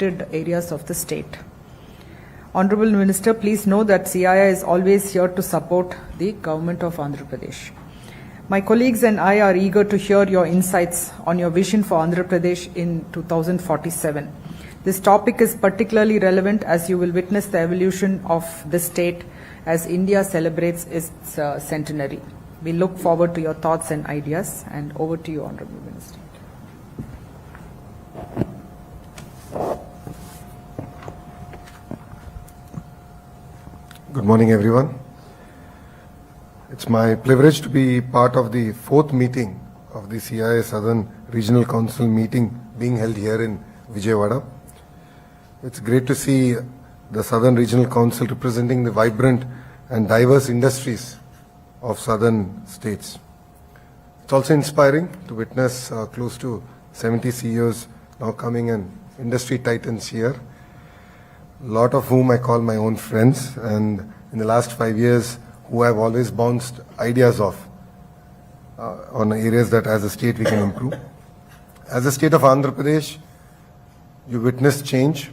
areas of the state. Honorable Minister, please know that CII is always here to support the government of Andhra Pradesh. My colleagues and I are eager to hear your insights on your vision for Andhra Pradesh in 2047. This topic is particularly relevant as you will witness the evolution of the state as India celebrates its centenary. We look forward to your thoughts and ideas, and over to you, Honorable Minister. Good morning, everyone. It's my privilege to be part of the fourth meeting of the CII Southern Regional Council meeting being held here in Vijayawada. It's great to see the Southern Regional Council representing the vibrant and diverse industries of southern states. It's also inspiring to witness close to 70 CEOs now coming and industry titans here, a lot of whom I call my own friends, and in the last 5 years who I've always bounced ideas off on areas that as a state we can improve. As a state of Andhra Pradesh, you witnessed change.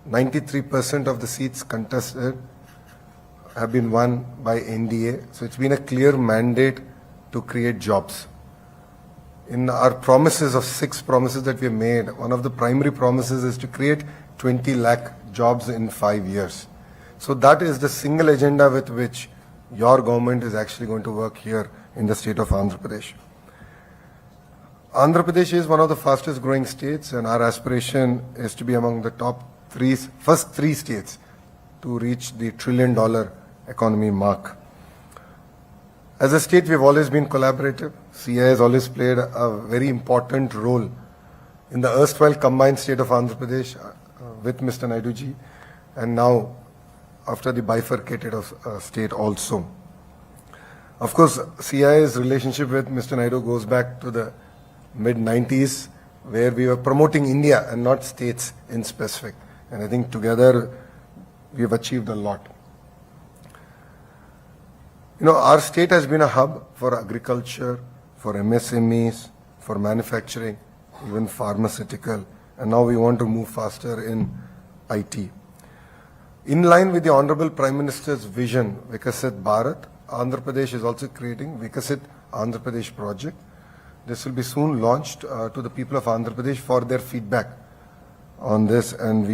93% of the seats contested have been won by NDA, so it's been a clear mandate to create jobs. In our promises of 6 promises that we have made, one of the primary promises is to create 20 lakh jobs in 5 years. So that is the single agenda with which your government is actually going to work here in the state of Andhra Pradesh. Andhra Pradesh is one of the fastest growing states, and our aspiration is to be among the first three states to reach the $1 trillion economy mark. As a state, we've always been collaborative. CII has always played a very important role in the erstwhile combined state of Andhra Pradesh with Mr. Naidu ji, and now after the bifurcated state also. Of course, CII's relationship with Mr. Naidu goes back to the mid-90s, where we were promoting India and not states in specific. And I think together we have achieved a lot. You know, our state has been a hub for agriculture, for MSMEs, for manufacturing, even pharmaceutical, and now we want to move faster in IT. In line with the Honorable Prime Minister's vision, Vikasit Bharat, Andhra Pradesh is also creating Vikasit Andhra Pradesh project. This will be soon launched to the people of Andhra Pradesh for their feedback on this, and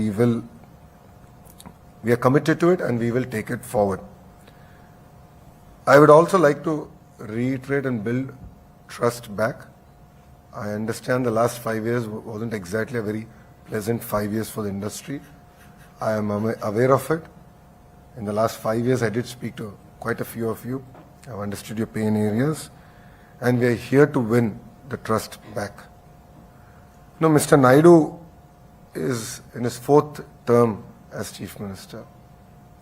we are committed to it and we will take it forward. I would also like to reiterate and build trust back. I understand the last 5 years wasn't exactly a very pleasant 5 years for the industry. I am aware of it. In the last 5 years, I did speak to quite a few of you. I've understood your pain areas, and we are here to win the trust back. Now, Mr. Naidu is in his 4th term as Chief Minister,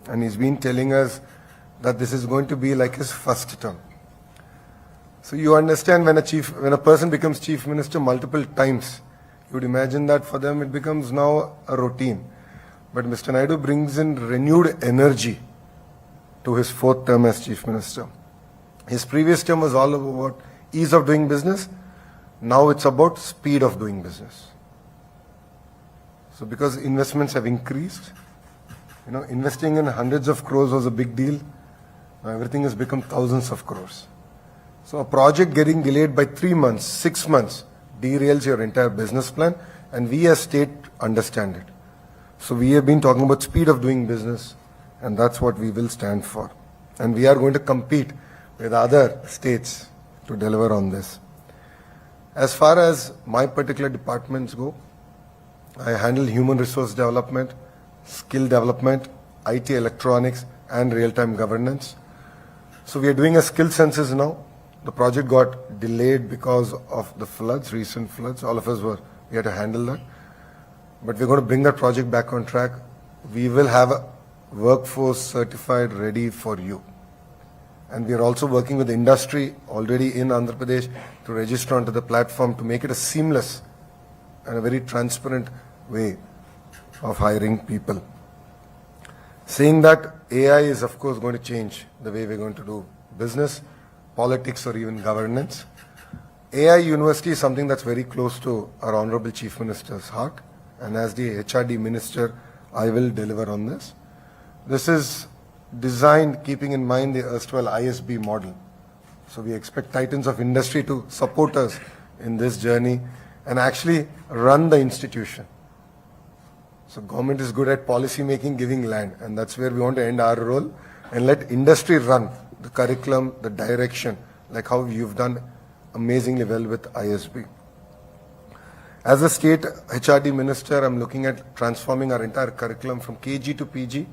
and he's been telling us that this is going to be like his first term. So you understand, when a person becomes Chief Minister multiple times, you would imagine that for them it becomes now a routine. But Mr. Naidu brings in renewed energy to his 4th term as Chief Minister. His previous term was all about ease of doing business. Now it's about speed of doing business. So because investments have increased, you know, investing in hundreds of crores was a big deal. Now everything has become thousands of crores. So a project getting delayed by 3 months, 6 months derails your entire business plan, and we as state understand it. So we have been talking about speed of doing business, and that's what we will stand for. And we are going to compete with other states to deliver on this. As far as my particular departments go, I handle human resource development, skill development, IT electronics, and real-time governance. So we are doing a skill census now. The project got delayed because of the floods, recent floods. All of us we had to handle that. But we're going to bring that project back on track. We will have a workforce certified ready for you. And we are also working with the industry already in Andhra Pradesh to register onto the platform to make it a seamless and a very transparent way of hiring people. Saying that, AI is of course going to change the way we're going to do business, politics, or even governance. AI University is something that's very close to our Honorable Chief Minister's heart, and as the HRD Minister, I will deliver on this. This is designed keeping in mind the erstwhile ISB model. So we expect titans of industry to support us in this journey and actually run the institution. So government is good at policy making, giving land, and that's where we want to end our role and let industry run the curriculum, the direction, like how you've done amazingly well with ISB. As a state HRD minister, I'm looking at transforming our entire curriculum from KG to PG.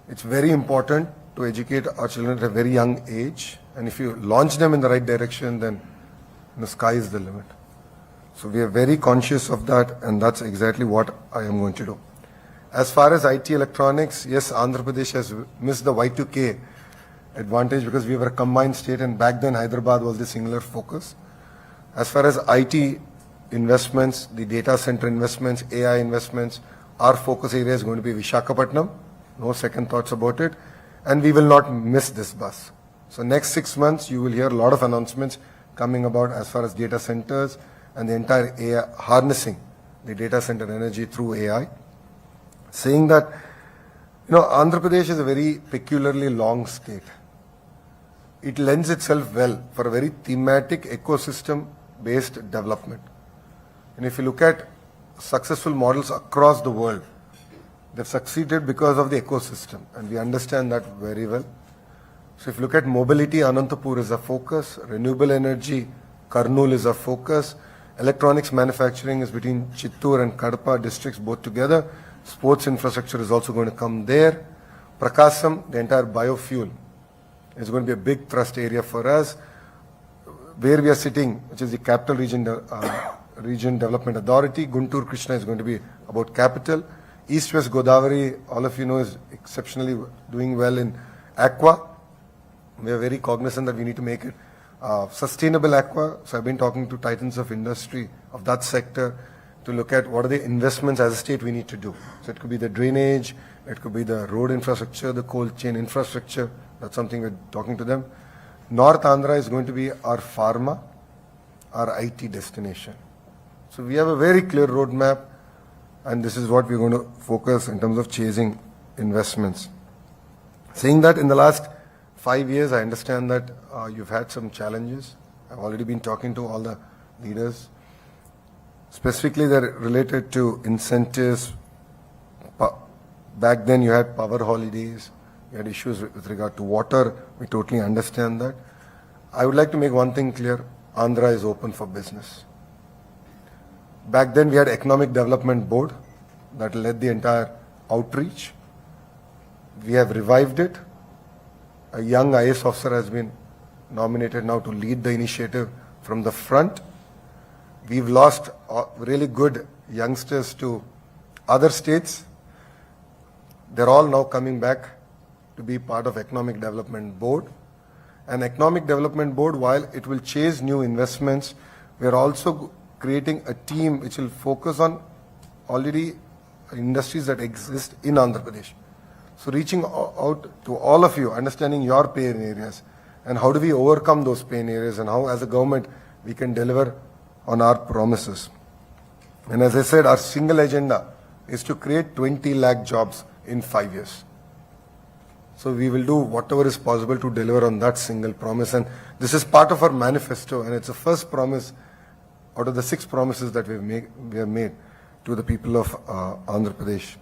It's very important to educate our children at a very young age, and if you launch them in the right direction, then the sky is the limit. So we are very conscious of that, and that's exactly what I am going to do. As far as IT electronics, yes, Andhra Pradesh has missed the Y2K advantage because we were a combined state, and back then Hyderabad was the singular focus. As far as IT investments, the data center investments, AI investments, our focus area is going to be Visakhapatnam, no second thoughts about it, and we will not miss this bus. So next 6 months, you will hear a lot of announcements coming about as far as data centers and the entire AI, harnessing the data center energy through AI. Saying that, Andhra Pradesh is a very peculiarly long state. It lends itself well for a very thematic ecosystem-based development. And if you look at successful models across the world, they've succeeded because of the ecosystem, and we understand that very well. So if you look at mobility, Anantapur is a focus, renewable energy, Kurnool is a focus, electronics manufacturing is between Chittoor and Kadapa districts both together, sports infrastructure is also going to come there, Prakasam, the entire biofuel, is going to be a big thrust area for us. Where we are sitting, which is the Capital Region Development Authority, Guntur Krishna is going to be about capital. East-West Godavari, all of you know, is exceptionally doing well in aqua. We are very cognizant that we need to make it sustainable aqua. So I've been talking to titans of industry of that sector to look at what are the investments as a state we need to do. So it could be the drainage, it could be the road infrastructure, the cold chain infrastructure. That's something we're talking to them. North Andhra is going to be our pharma, our IT destination. So we have a very clear roadmap, and this is what we're going to focus in terms of chasing investments. Saying that, in the last 5 years, I understand that you've had some challenges. I've already been talking to all the leaders. Specifically, they're related to incentives. Back then, you had power holidays. You had issues with regard to water. We totally understand that. I would like to make one thing clear. Andhra is open for business. Back then, we had Economic Development Board that led the entire outreach. We have revived it. A young IS officer has been nominated now to lead the initiative from the front. We've lost really good youngsters to other states. They're all now coming back to be part of Economic Development Board. And Economic Development Board, while it will chase new investments, we are also creating a team which will focus on already industries that exist in Andhra Pradesh. So reaching out to all of you, understanding your pain areas, and how do we overcome those pain areas, and how as a government we can deliver on our promises. And as I said, our single agenda is to create 20 lakh jobs in 5 years. So we will do whatever is possible to deliver on that single promise, and this is part of our manifesto, and it's the first promise out of the 6 promises that we have made to the people of Andhra Pradesh.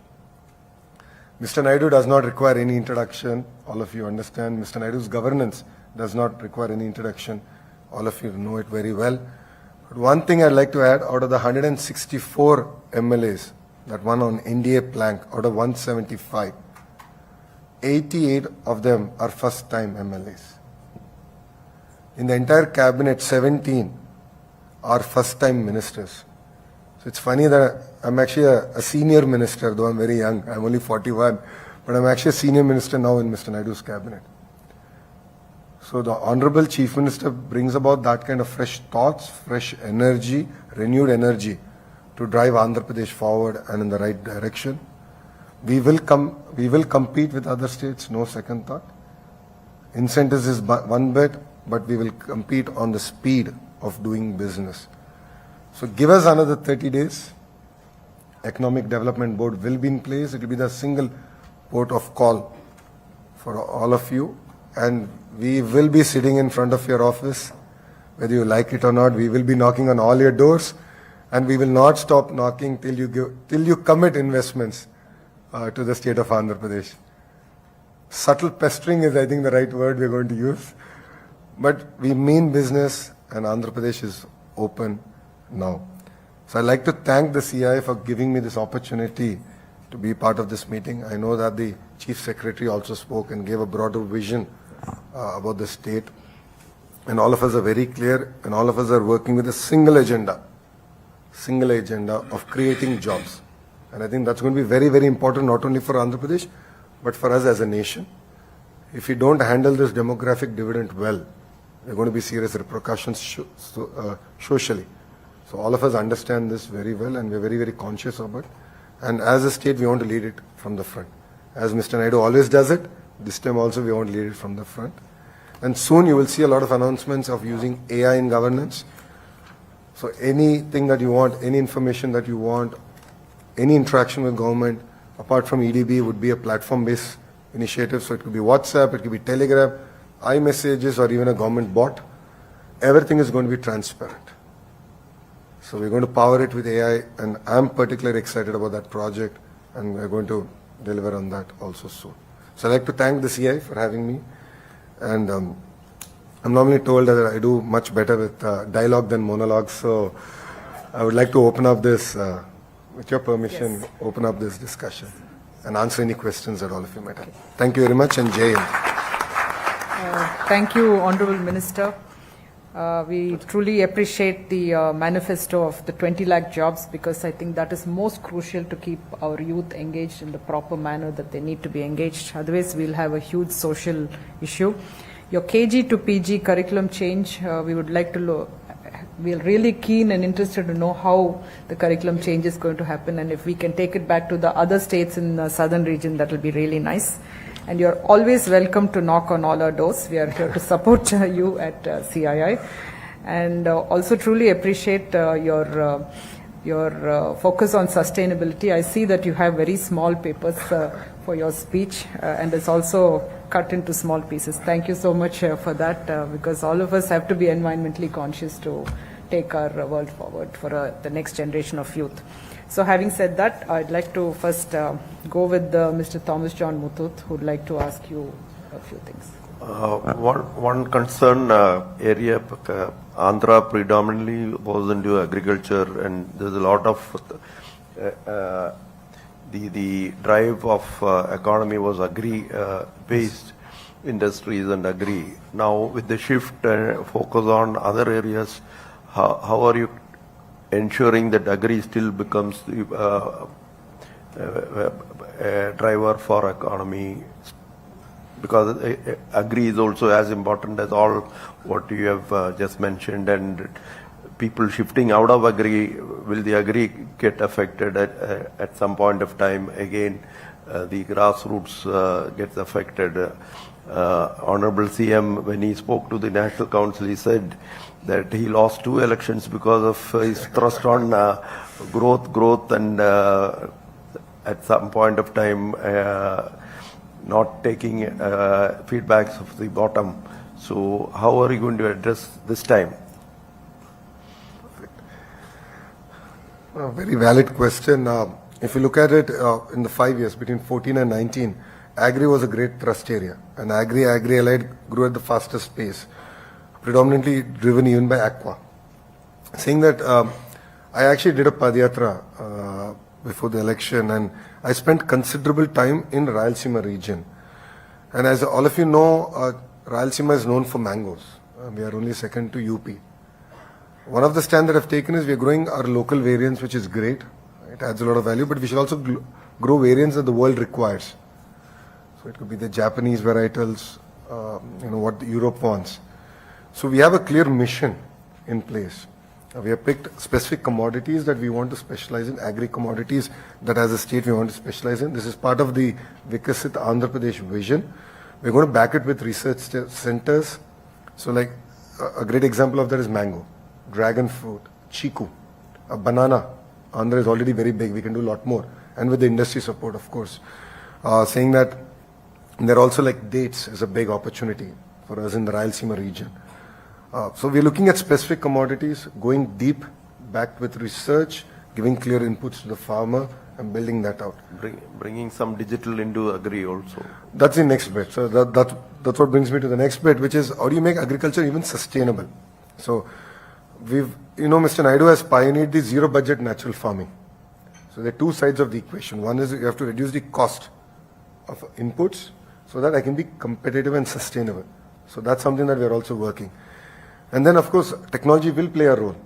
Mr. Naidu does not require any introduction. All of you understand. Mr. Naidu's governance does not require any introduction. All of you know it very well. But one thing I'd like to add, out of the 164 MLAs that won on NDA plank, out of 175, 88 of them are first-time MLAs. In the entire cabinet, 17 are first-time ministers. So it's funny that I'm actually a senior minister, though I'm very young. I'm only 41, but I'm actually a senior minister now in Mr. Naidu's cabinet. So the Honorable Chief Minister brings about that kind of fresh thoughts, fresh energy, renewed energy to drive Andhra Pradesh forward and in the right direction. We will compete with other states, no second thought. Incentives is one bit, but we will compete on the speed of doing business. So give us another 30 days. Economic Development Board will be in place. It will be the single port of call for all of you, and we will be sitting in front of your office, whether you like it or not. We will be knocking on all your doors, and we will not stop knocking till you commit investments to the state of Andhra Pradesh. Subtle pestering is, I think, the right word we're going to use, but we mean business, and Andhra Pradesh is open now. So I'd like to thank the CI for giving me this opportunity to be part of this meeting. I know that the Chief Secretary also spoke and gave a broader vision about the state. And all of us are very clear, and all of us are working with a single agenda of creating jobs. And I think that's going to be very, very important, not only for Andhra Pradesh, but for us as a nation. If we don't handle this demographic dividend well, there are going to be serious repercussions socially. So all of us understand this very well, and we're very, very conscious of it. And as a state, we want to lead it from the front. As Mr. Naidu always does it, this time also we want to lead it from the front. And soon you will see a lot of announcements of using AI in governance. So anything that you want, any information that you want, any interaction with government, apart from EDB, would be a platform-based initiative. So it could be WhatsApp, it could be Telegram, iMessages, or even a government bot. Everything is going to be transparent. So we're going to power it with AI, and I'm particularly excited about that project, and we're going to deliver on that also soon. So I'd like to thank the CI for having me, and I'm normally told that I do much better with dialogue than monologue, so I would like to open up this, with your permission, Yes. open up this discussion and answer any questions that all of you might have. Thank you very much, and Jai Hind. Thank you, Honorable Minister. We truly appreciate the manifesto of the 20 lakh jobs, because I think that is most crucial to keep our youth engaged in the proper manner that they need to be engaged. Otherwise, we'll have a huge social issue. Your KG to PG curriculum change, we would like to we're really keen and interested to know how the curriculum change is going to happen, and if we can take it back to the other states in the southern region, that will be really nice. And you're always welcome to knock on all our doors. We are here to support you at CII. And also truly appreciate your focus on sustainability. I see that you have very small papers for your speech, and it's also cut into small pieces. Thank you so much for that, because all of us have to be environmentally conscious to take our world forward for the next generation of youth. So having said that, I'd like to first go with Mr. Thomas John Muthoot, who would like to ask you a few things. One concern area, Andhra predominantly was into agriculture, and there's a lot of the drive of economy was agri-based industries and agri. Now with the shift focus on other areas, how are you ensuring that agri still becomes the driver for economy? Because agri is also as important as all what you have just mentioned, and people shifting out of agri, will the agri get affected at some point of time? Again, the grassroots gets affected. Honorable CM, when he spoke to the National Council, he said that he lost 2 elections because of his thrust on growth, and at some point of time not taking feedbacks of the bottom. So how are you going to address this time? A very valid question. If you look at it in the 5 years between 14 and 19, agri was a great thrust area, and agri-allied grew at the fastest pace, predominantly driven even by aqua. Saying that, I actually did a Padyatra before the election, and I spent considerable time in Rayalaseema region. And as all of you know, Rayalaseema is known for mangoes. We are only second to UP. One of the stand that I've taken is we are growing our local variants, which is great. It adds a lot of value, but we should also grow variants that the world requires. So it could be the Japanese varietals, what Europe wants. So we have a clear mission in place. We have picked specific commodities that we want to specialize in, agri commodities that as a state we want to specialize in. This is part of the Vikasit Andhra Pradesh vision. We're going to back it with research centers, So like a great example of that is mango, dragon fruit, chiku, a banana. Andhra is already very big. We can do a lot more, and with the industry support, of course. Saying that there are also like dates is a big opportunity for us in the Rayalaseema region. So we're looking at specific commodities, going deep, backed with research, giving clear inputs to the farmer, and building that out. Bringing some digital into agri also. That's the next bit. So that's what brings me to the next bit, which is how do you make agriculture even sustainable? So Mr. Naidu has pioneered the zero budget natural farming. So there are two sides of the equation. One is you have to reduce the cost of inputs so that I can be competitive and sustainable. So that's something that we are also working. And then of course technology will play a role,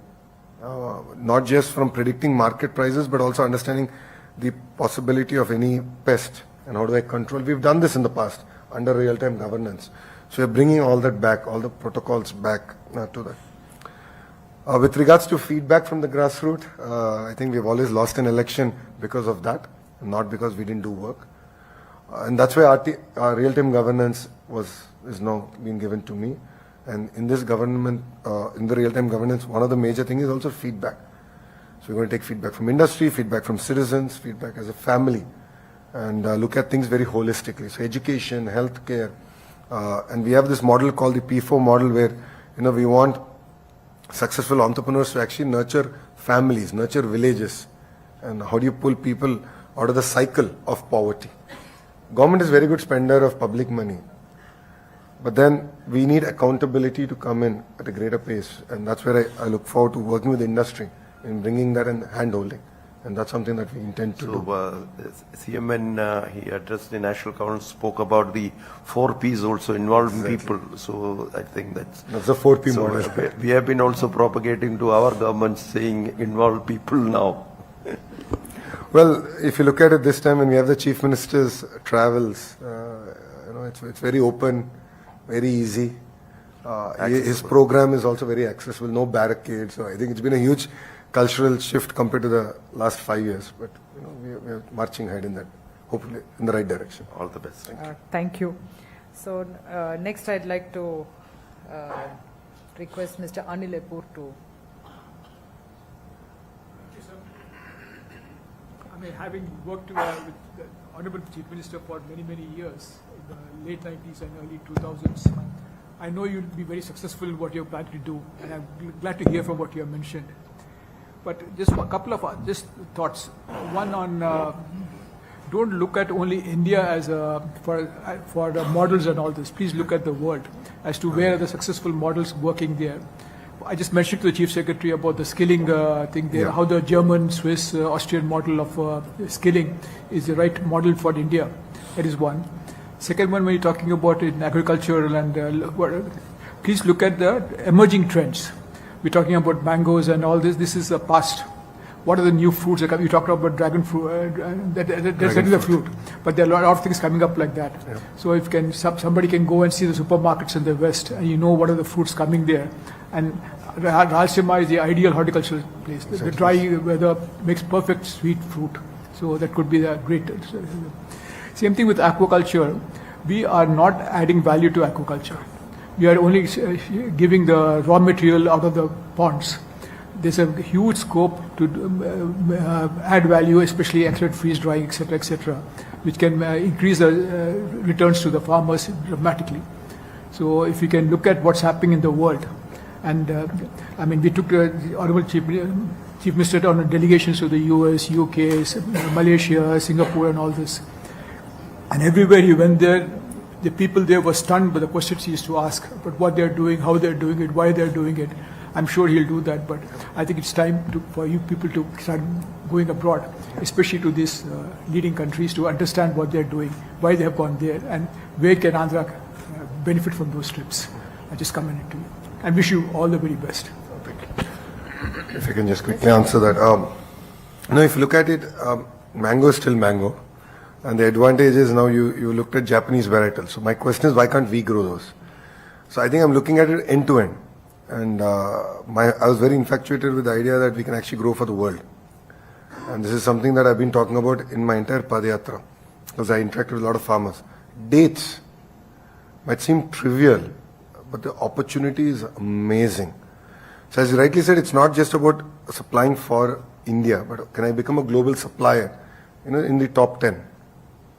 not just from predicting market prices, but also understanding the possibility of any pest and how do I control. We've done this in the past under real-time governance. So we're bringing all that back, all the protocols back to that. With regards to feedback from the grassroots, I think we've always lost an election because of that, not because we didn't do work. And that's why our real-time governance is now being given to me. And in this government, in the real-time governance, one of the major things is also feedback. So we're going to take feedback from industry, feedback from citizens, feedback as a family, and look at things very holistically. So education, healthcare, and we have this model called the P4 model where, we want successful entrepreneurs to actually nurture families, nurture villages. And how do you pull people out of the cycle of poverty? Government is very good spender of public money. But then we need accountability to come in at a greater pace. And that's where I look forward to working with the industry in bringing that and hand-holding. And that's something that we intend to do. CM, when he addressed the National Council, spoke about the 4 Ps also involving people. So I think that's the 4P model. We have been also propagating to our government saying involve people now. Well, if you look at it this time when we have the Chief Minister's travels, it's very open, very easy. His program is also very accessible, no barricades. So I think it's been a huge cultural shift compared to the last 5 years. But we are marching ahead in that, hopefully in the right direction. All the best. Thank you. So next I'd like to request Mr. Anil Epur to. Having worked with the Honorable Chief Minister for many, many years, in the late 90s and early 2000s, I know you'll be very successful in what you're planning to do, and I'm glad to hear from what you have mentioned. But just a couple of thoughts. One on, don't look at only India as for the models and all this. Please look at the world as to where are the successful models working there. I just mentioned to the Chief Secretary about the skilling thing there, how the German, Swiss, Austrian model of skilling is the right model for India. That is one. Second one, when you're talking about in agriculture, and please look at the emerging trends. We're talking about mangoes and all this. This is the past. What are the new fruits that come? You talked about dragon fruit. That's the fruit. But there are a lot of things coming up like that. Yeah. So if somebody can go and see the supermarkets in the West, and what are the fruits coming there. And Rayalaseema is the ideal horticultural place. Exactly. The dry weather makes perfect sweet fruit. So that could be the great. Same thing with aquaculture. We are not adding value to aquaculture. We are only giving the raw material out of the ponds. There's a huge scope to add value, especially accelerated freeze drying, etc., which can increase the returns to the farmers dramatically. So if you can look at what's happening in the world, and we took the Honorable Chief Minister on delegations to the US, UK, Malaysia, Singapore, and all this. And everywhere he went there, the people there were stunned by the questions he used to ask about what they're doing, how they're doing it, why they're doing it. I'm sure he'll do that, but I think it's time for you people to start going abroad, especially to these leading countries, to understand what they're doing, why they have gone there, and where can Andhra benefit from those trips. I just commend it to you and wish you all the very best. If I can just quickly answer that. If you look at it, mango is still mango. And the advantage is now you looked at Japanese varietals. So my question is, why can't we grow those? So I think I'm looking at it end to end. And I was very infatuated with the idea that we can actually grow for the world. And this is something that I've been talking about in my entire Padayatra, because I interacted with a lot of farmers. Dates might seem trivial, but the opportunity is amazing. So as you rightly said, it's not just about supplying for India, but can I become a global supplier, in the top 10,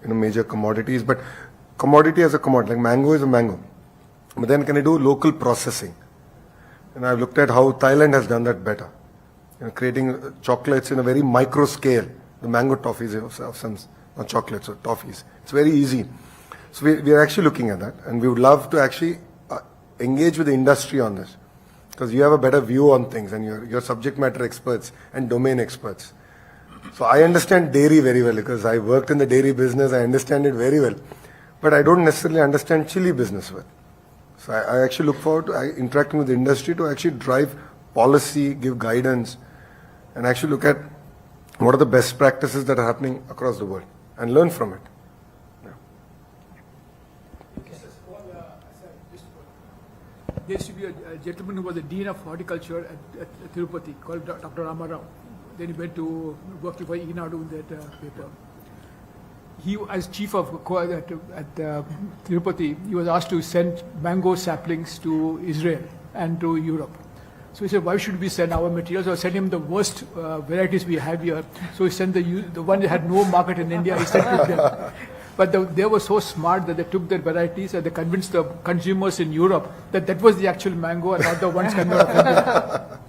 major commodities. But commodity as a commodity, like mango is a mango. But then can I do local processing? And I've looked at how Thailand has done that better. Creating chocolates in a very micro scale. The mango toffees of some, not chocolates, or toffees. It's very easy. So we are actually looking at that, and we would love to actually engage with the industry on this, because you have a better view on things, and you're subject matter experts and domain experts. So I understand dairy very well, because I worked in the dairy business. I understand it very well, but I don't necessarily understand chili business well. So I actually look forward to interacting with the industry to actually drive policy, give guidance, and actually look at what are the best practices that are happening across the world and learn from it. There used to be a gentleman who was the Dean of Horticulture at Tirupati called Dr. Ramarao. Then he went to work for Eenadu in that paper. He, as chief of at Tirupati, he was asked to send mango saplings to Israel and to Europe. So he said, why should we send our materials or send him the worst varieties we have here? So he sent the one that had no market in India, he sent to them. But they were so smart that they took their varieties and they convinced the consumers in Europe that that was the actual mango and not the ones coming out of India.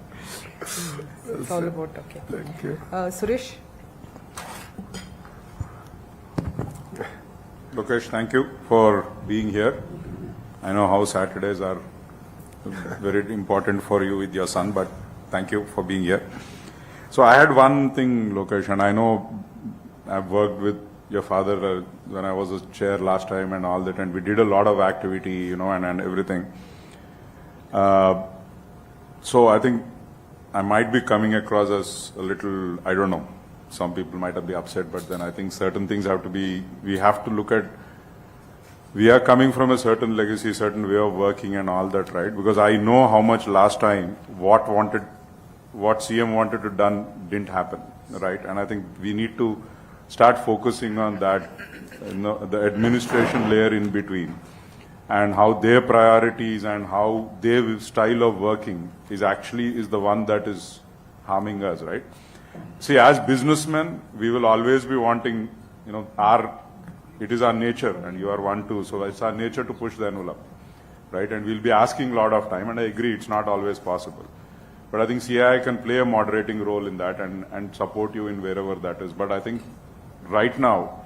It's all about, okay. Thank you. Suresh? Lokesh, thank you for being here. I know how Saturdays are very important for you with your son, but thank you for being here. So I had one thing, Lokesh, and I know I've worked with your father when I was a chair last time and all that, and we did a lot of activity, and everything. So I think I might be coming across as a little, I don't know, some people might be upset, but then I think certain things we have to look at, we are coming from a certain legacy, certain way of working and all that, right? Because I know how much last time, what CM wanted to done didn't happen, right? And I think we need to start focusing on that, the administration layer in between, and how their priorities and how their style of working is the one that is harming us, right? See, as businessmen, we will always be wanting, it is our nature, and you are one too, so it's our nature to push the envelope, right? And we'll be asking a lot of time, and I agree, it's not always possible. But I think CII can play a moderating role in that and support you in wherever that is. But I think right now,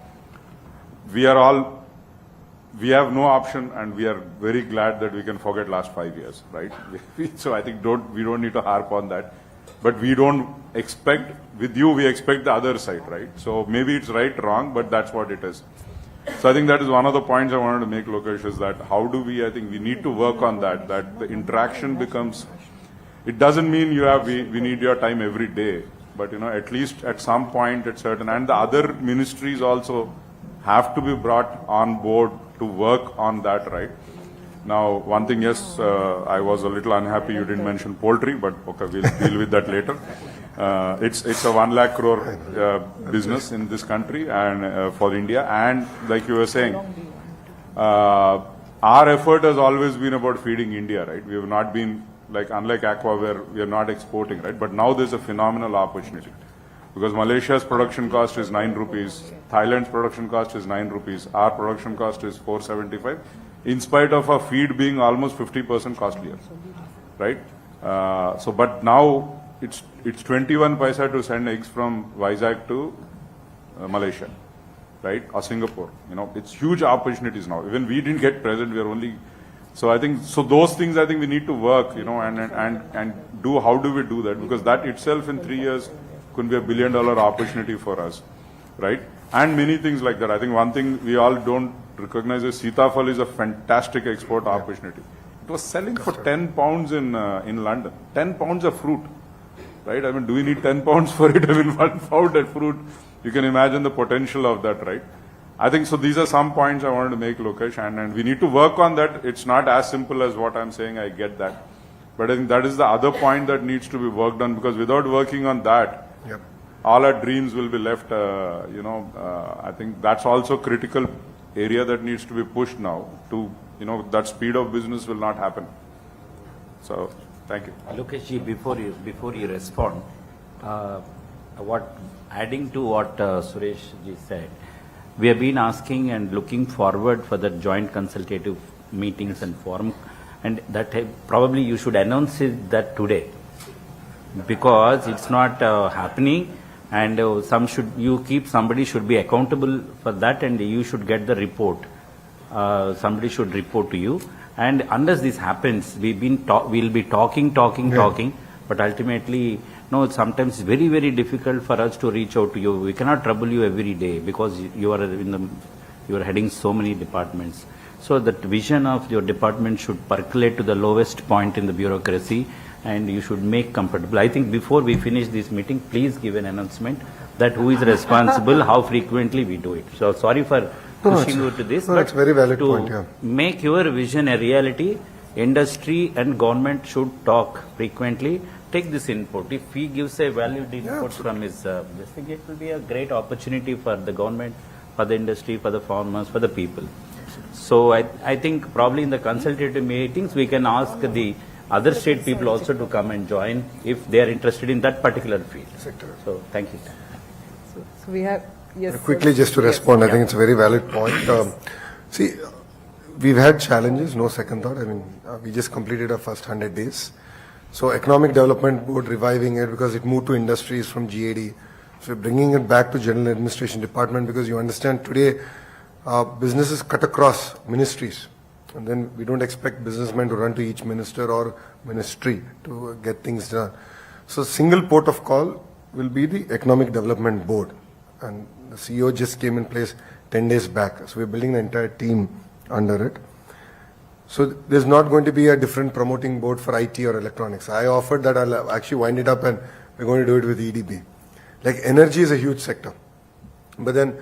we have no option, and we are very glad that we can forget last 5 years, right? So I think we don't need to harp on that. But we don't expect, with you, we expect the other side, right? So maybe it's right, wrong, but that's what it is. So I think that is one of the points I wanted to make, Lokesh, is that I think we need to work on that the interaction becomes, it doesn't mean we need your time every day, but at least at some point at certain, and the other ministries also have to be brought on board to work on that, right? Now, one thing, yes, I was a little unhappy you didn't mention poultry, but okay, we'll deal with that later. It's a 1 lakh crore business in this country and for India, and like you were saying, our effort has always been about feeding India, right? We have not been, unlike Aqua, where we are not exporting, right? But now there's a phenomenal opportunity, because Malaysia's production cost is 9 rupees, Thailand's production cost is 9 rupees, our production cost is 475, in spite of our feed being almost 50% costlier, right? But now it's 21 paisa to send eggs from Vizag to Malaysia, right? Or Singapore. It's huge opportunities now. Even we didn't get present. We are only. So I think those things I think we need to work, and do. How do we do that? Because that itself in 3 years could be $1 billion opportunity for us, right? And many things like that. I think one thing we all don't recognize is Sitafal is a fantastic export opportunity. It was selling for 10 pounds in London. 10 pounds of fruit, right? I mean, do we need 10 pounds for it? I mean, 1 pound of fruit. You can imagine the potential of that, right? I think so. These are some points I wanted to make, Lokesh, and we need to work on that. It's not as simple as what I'm saying. I get that, but I think that is the other point that needs to be worked on, because without working on that, Yep. all our dreams will be left. I think that's also critical area that needs to be pushed now to that speed of business will not happen. So, thank you. Lokeshji, before you respond, adding to what Suresh ji said, we have been asking and looking forward for the joint consultative meetings and forum, and that probably you should announce that today, because it's not happening, and somebody should be accountable for that, and you should get the report. Somebody should report to you, and unless this happens, we'll be talking, but ultimately, no, sometimes it's very, very difficult for us to reach out to you. We cannot trouble you every day because you are heading so many departments. So that vision of your department should percolate to the lowest point in the bureaucracy, and you should make comfortable. I think before we finish this meeting, please give an announcement that who is responsible, how frequently we do it. So sorry for pushing you to this, but it's very valid to point, yeah. make your vision a reality, industry and government should talk frequently. Take this input. If he gives a valued input from his, I think it will be a great opportunity for the government, for the industry, for the farmers, for the people. So I think probably in the consultative meetings we can ask the other state people also to come and join if they are interested in that particular field. So thank you. So we have, yes. Quickly, just to respond, I think it's a very valid point. See, we've had challenges, no second thought. I mean, we just completed our first 100 days. So Economic Development Board reviving it because it moved to industries from GAD. So we're bringing it back to General Administration Department because you understand today businesses cut across ministries. And then we don't expect businessmen to run to each minister or ministry to get things done. So single port of call will be the Economic Development Board. And the CEO just came in place 10 days back. So we're building the entire team under it. So there's not going to be a different promoting board for IT or electronics. I offered that I'll actually wind it up and we're going to do it with EDB. Like energy is a huge sector. But then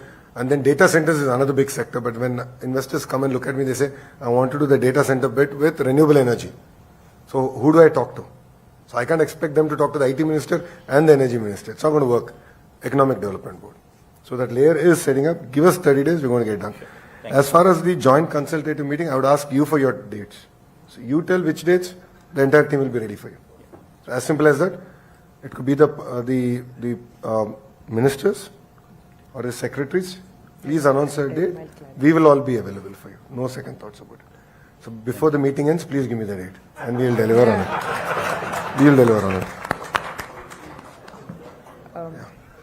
data centers is another big sector. But when investors come and look at me, they say, I want to do the data center bit with renewable energy. So who do I talk to? So I can't expect them to talk to the IT minister and the energy minister. It's not going to work. Economic Development Board. So that layer is setting up. Give us 30 days, we're going to get done. As far as the joint consultative meeting, I would ask you for your dates. So you tell which dates, the entire team will be ready for you. So as simple as that. It could be the ministers or the secretaries. Please announce a date. We will all be available for you. No second thoughts about it. So before the meeting ends, please give me the date and we will deliver on it. We will deliver on it.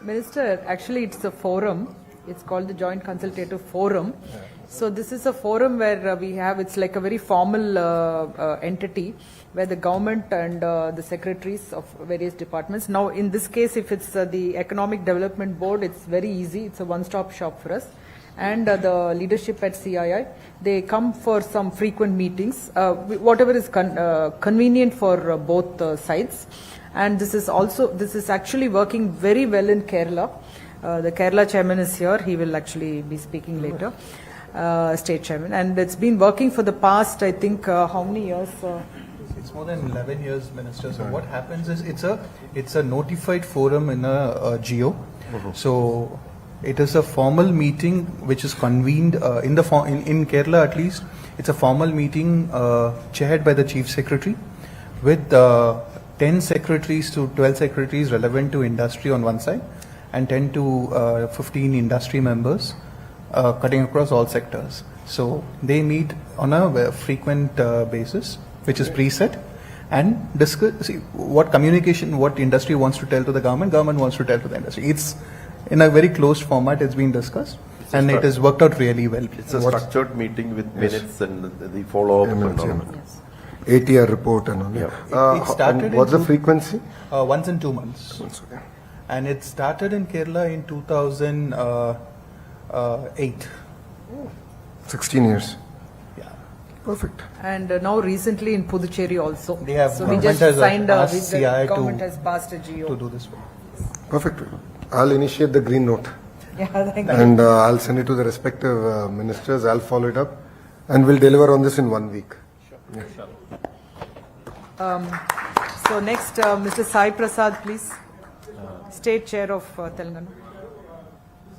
Minister, actually it's a forum. It's called the Joint Consultative Forum. Yeah. So this is a forum where it's like a very formal entity where the government and the secretaries of various departments. Now in this case, if it's the Economic Development Board, it's very easy. It's a one-stop shop for us. And the leadership at CII, they come for some frequent meetings, whatever is convenient for both sides. And this is actually working very well in Kerala. The Kerala chairman is here. He will actually be speaking later, state chairman. And it's been working for the past, I think, how many years? It's more than 11 years, Minister. So what happens is it's a notified forum in a geo. So it is a formal meeting which is convened in Kerala at least. It's a formal meeting chaired by the Chief Secretary with 10 secretaries to 12 secretaries relevant to industry on one side, and 10 to 15 industry members cutting across all sectors. So they meet on a frequent basis, which is preset, and discuss what communication, what industry wants to tell to the government wants to tell to the industry. It's in a very closed format, it's been discussed, and it has worked out really well. It's a structured meeting with minutes and the follow-up and all. Yes. ATR report and all. Yeah. It started what's the frequency? Once in 2 months. Okay. And it started in Kerala in 2008. 16 years. Yeah. Perfect. And now recently in Puducherry also. They have, so we just signed the government has passed a GO. To do this work. Perfect. I'll initiate the green note. Yeah, thank you. And I'll send it to the respective ministers. I'll follow it up. And we'll deliver on this in 1 week. Sure. Yeah. Sure. So next, Mr. Sai Prasad, please. State Chair of Telangana. This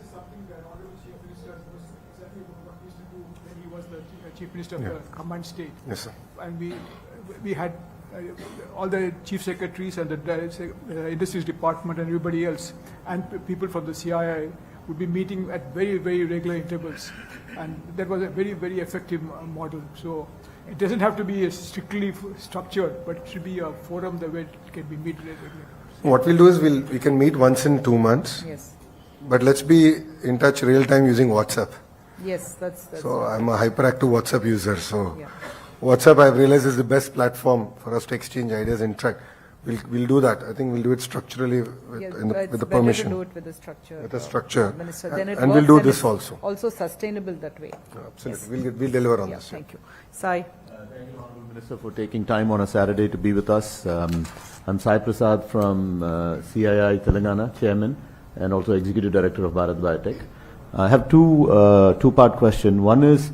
is something that Honorable Chief Minister knows exactly what he used to do when he was the Chief Minister of the combined state. Yes, sir. And we had all the chief secretaries and the industries department and everybody else, and people from the CII would be meeting at very, very regular intervals. And that was a very, very effective model. So it doesn't have to be strictly structured, but it should be a forum that where it can be meet regularly. What we'll do is we can meet once in 2 months, Yes. but let's be in touch real time using WhatsApp. Yes, that's So I'm a hyperactive WhatsApp user. So yeah. WhatsApp, I've realized, is the best platform for us to exchange ideas and interact. We'll do that. I think we'll do it structurally with, Yes, with it's the better permission. to do it with the structure. With a structure. Minister. Then it And we'll works do and this it's also. Also sustainable that way. Absolutely. We'll deliver on Yeah, this. thank you. Sai. Thank you, Honourable Minister, for taking time on a Saturday to be with us. I'm Sai Prasad from CII Telangana, Chairman, and also Executive Director of Bharat Biotech. I have two-part question. One is,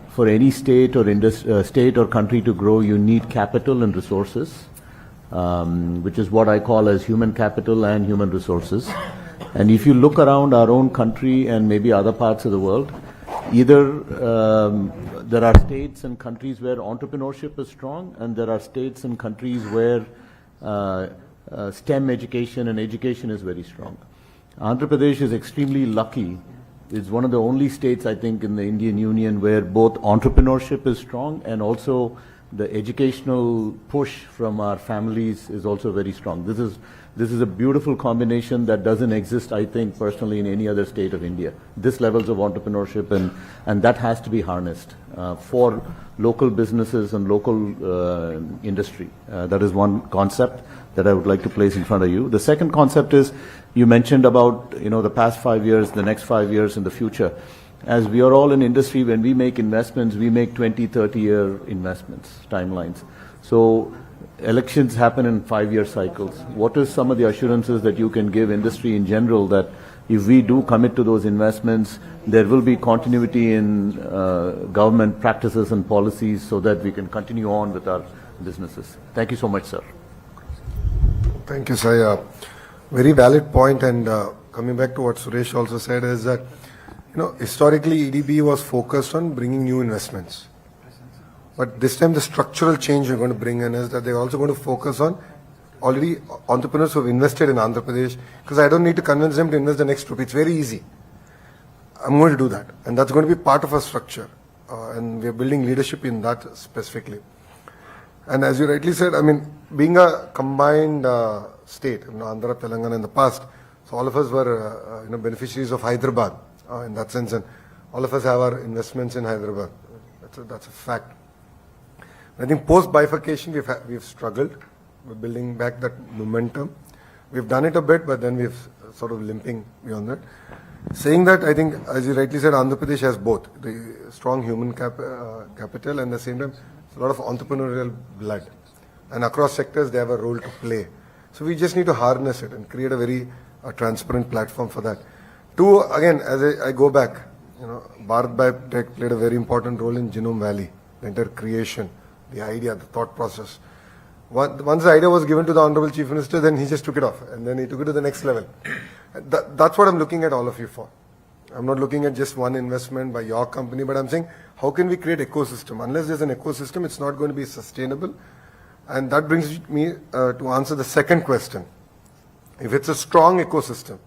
for any state or state or country to grow, you need capital and resources, which is what I call as human capital and human resources. And if you look around our own country and maybe other parts of the world, either there are states and countries where entrepreneurship is strong, and there are states and countries where STEM education and education is very strong. Andhra Pradesh is extremely lucky. It's one of the only states, I think, in the Indian Union where both entrepreneurship is strong and also the educational push from our families is also very strong. This is a beautiful combination that doesn't exist, I think, personally in any other state of India. This levels of entrepreneurship, and that has to be harnessed for local businesses and local industry. That is one concept that I would like to place in front of you. The second concept is, you mentioned about, the past 5 years, the next 5 years in the future. As we are all in industry, when we make investments, we make 20, 30-year investments, timelines. So elections happen in 5-year cycles. What is some of the assurances that you can give industry in general that if we do commit to those investments, there will be continuity in government practices and policies so that we can continue on with our businesses? Thank you so much, sir. Thank you, Sai. Very valid point, and coming back to what Suresh also said is that, historically EDB was focused on bringing new investments. But this time the structural change we're going to bring in is that they're also going to focus on already entrepreneurs who have invested in Andhra Pradesh, because I don't need to convince them to invest the next rupee. It's very easy. I'm going to do that, and that's going to be part of our structure, and we're building leadership in that specifically. And as you rightly said, being a combined state, Andhra, Telangana in the past, so all of us were beneficiaries of Hyderabad in that sense, and all of us have our investments in Hyderabad. That's a fact. I think post bifurcation we've struggled with building back that momentum. We've done it a bit, but then we've sort of limping beyond that. Saying that, I think, as you rightly said, Andhra Pradesh has both the strong human capital and at the same time a lot of entrepreneurial blood, and across sectors they have a role to play. So we just need to harness it and create a very transparent platform for that. Two, again, as I go back, Bharat Biotech played a very important role in Genome Valley, the entire creation, the idea, the thought process. Once the idea was given to the Honorable Chief Minister, then he just took it off, and then he took it to the next level. That's what I'm looking at all of you for. I'm not looking at just one investment by your company, but I'm saying, how can we create ecosystem? Unless there's an ecosystem, it's not going to be sustainable. And that brings me to answer the second question. If it's a strong ecosystem,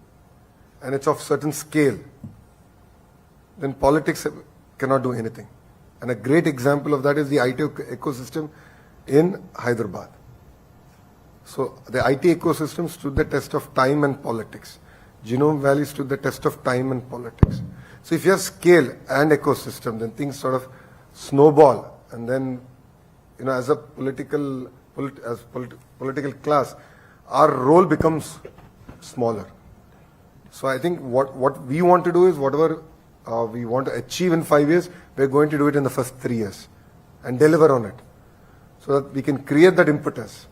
and it's of certain scale, then politics cannot do anything. And a great example of that is the IT ecosystem in Hyderabad. So the IT ecosystem stood the test of time and politics. Genome Valley stood the test of time and politics. So if you have scale and ecosystem, then things sort of snowball, and then, as a political class, our role becomes smaller. So I think what we want to do is whatever we want to achieve in 5 years, we're going to do it in the first 3 years and deliver on it, so that we can create that impetus,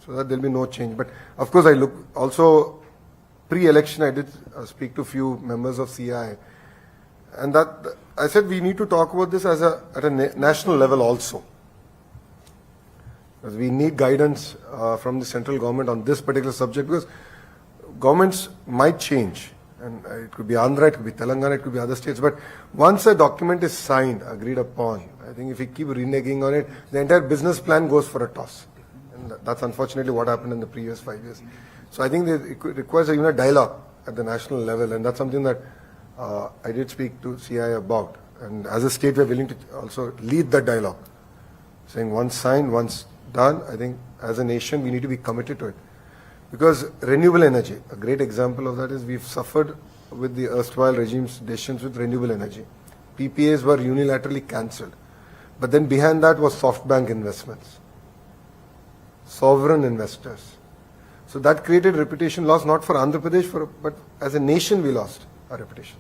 so that there'll be no change. But of course, I look also pre-election, I did speak to a few members of CI, and that I said we need to talk about this at a national level also. Because we need guidance from the central government on this particular subject, because governments might change, And it could be Andhra, it could be Telangana, it could be other states. But once a document is signed, agreed upon, I think if we keep reneging on it, the entire business plan goes for a toss. And that's unfortunately what happened in the previous 5 years. So I think it requires even a dialogue at the national level, and that's something that I did speak to CI about. And as a state, we're willing to also lead that dialogue, saying once signed, once done, I think as a nation, we need to be committed to it. Because renewable energy, a great example of that is we've suffered with the erstwhile regime's decisions with renewable energy. PPAs were unilaterally cancelled. But then behind that was SoftBank investments, sovereign investors. So that created reputation loss not for Andhra Pradesh, but as a nation we lost our reputation.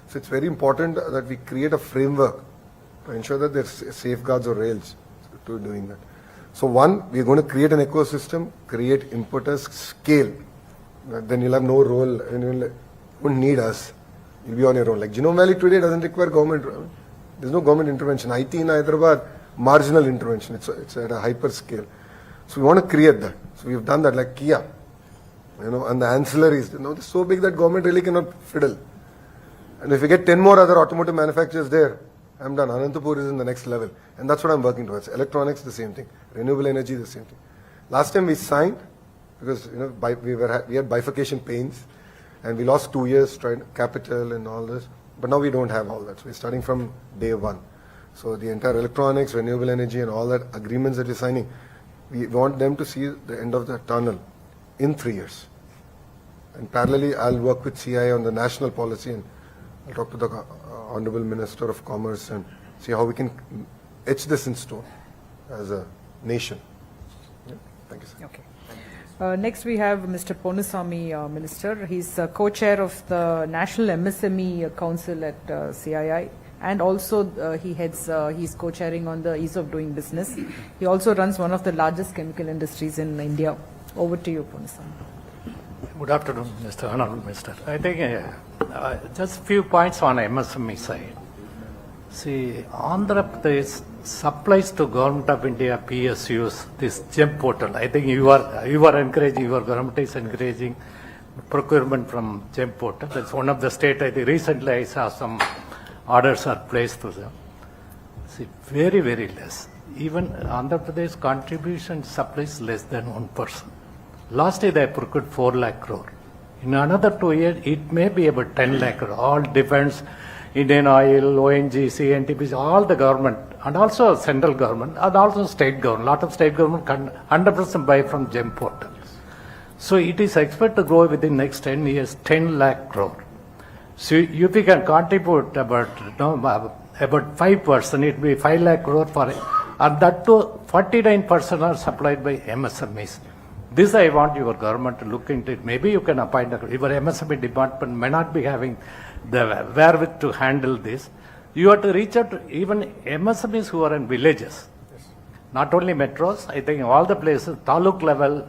So it's very important that we create a framework to ensure that there's safeguards or rails to doing that. So one, we're going to create an ecosystem, create impetus, scale. Then you'll have no role, and you won't need us. You'll be on your own. Like Genome Valley today doesn't require government. There's no government intervention. IT in Hyderabad, marginal intervention. It's at a hyper scale. So we want to create that. So we've done that, like Kia, and the ancillaries. They're so big that government really cannot fiddle. And if we get 10 more other automotive manufacturers there, I'm done. Anantapur is in the next level. And that's what I'm working towards. Electronics, the same thing. Renewable energy, the same thing. Last time we signed, because we had bifurcation pains, and we lost 2 years trying capital and all this. But now we don't have all that. So we're starting from day one. So the entire electronics, renewable energy, and all that agreements that we're signing, we want them to see the end of the tunnel in 3 years. And parallelly, I'll work with CI on the national policy, and I'll talk to the Honorable Minister of Commerce and see how we can etch this in stone as a nation. Yeah. Thank you, sir. Okay. Next we have Mr. Ponusamy, Minister. He's co-chair of the National MSME Council at CII, and also he's co-chairing on the ease of doing business. He also runs one of the largest chemical industries in India. Over to you, Ponusamy. Good afternoon, Mr. Honorable Minister. I think just few points on MSME side. See, Andhra Pradesh supplies to Government of India PSUs this GEM portal. I think you are encouraging, your government is encouraging procurement from GEM portal. That's one of the state. I think recently I saw some orders are placed to them. See, very, very less. Even Andhra Pradesh contribution supplies less than 1%. Last year they procured 4 lakh crore. In another 2 years, it may be about 10 lakh crore. All depends, Indian Oil, ONGC, NTPC, all the government, and also central government, and also state government. Lot of state government can 100% buy from GEM portal. So it is expected to grow within next 10 years, 10 lakh crore. So UP can contribute about 5%, it will be 5 lakh crore for it. And that too, 49% are supplied by MSMEs. This I want your government to look into it. Maybe you can appoint your MSME department may not be having the wherewith to handle this. You have to reach out to even MSMEs who are in villages. Yes. Not only metros, I think all the places, taluk level,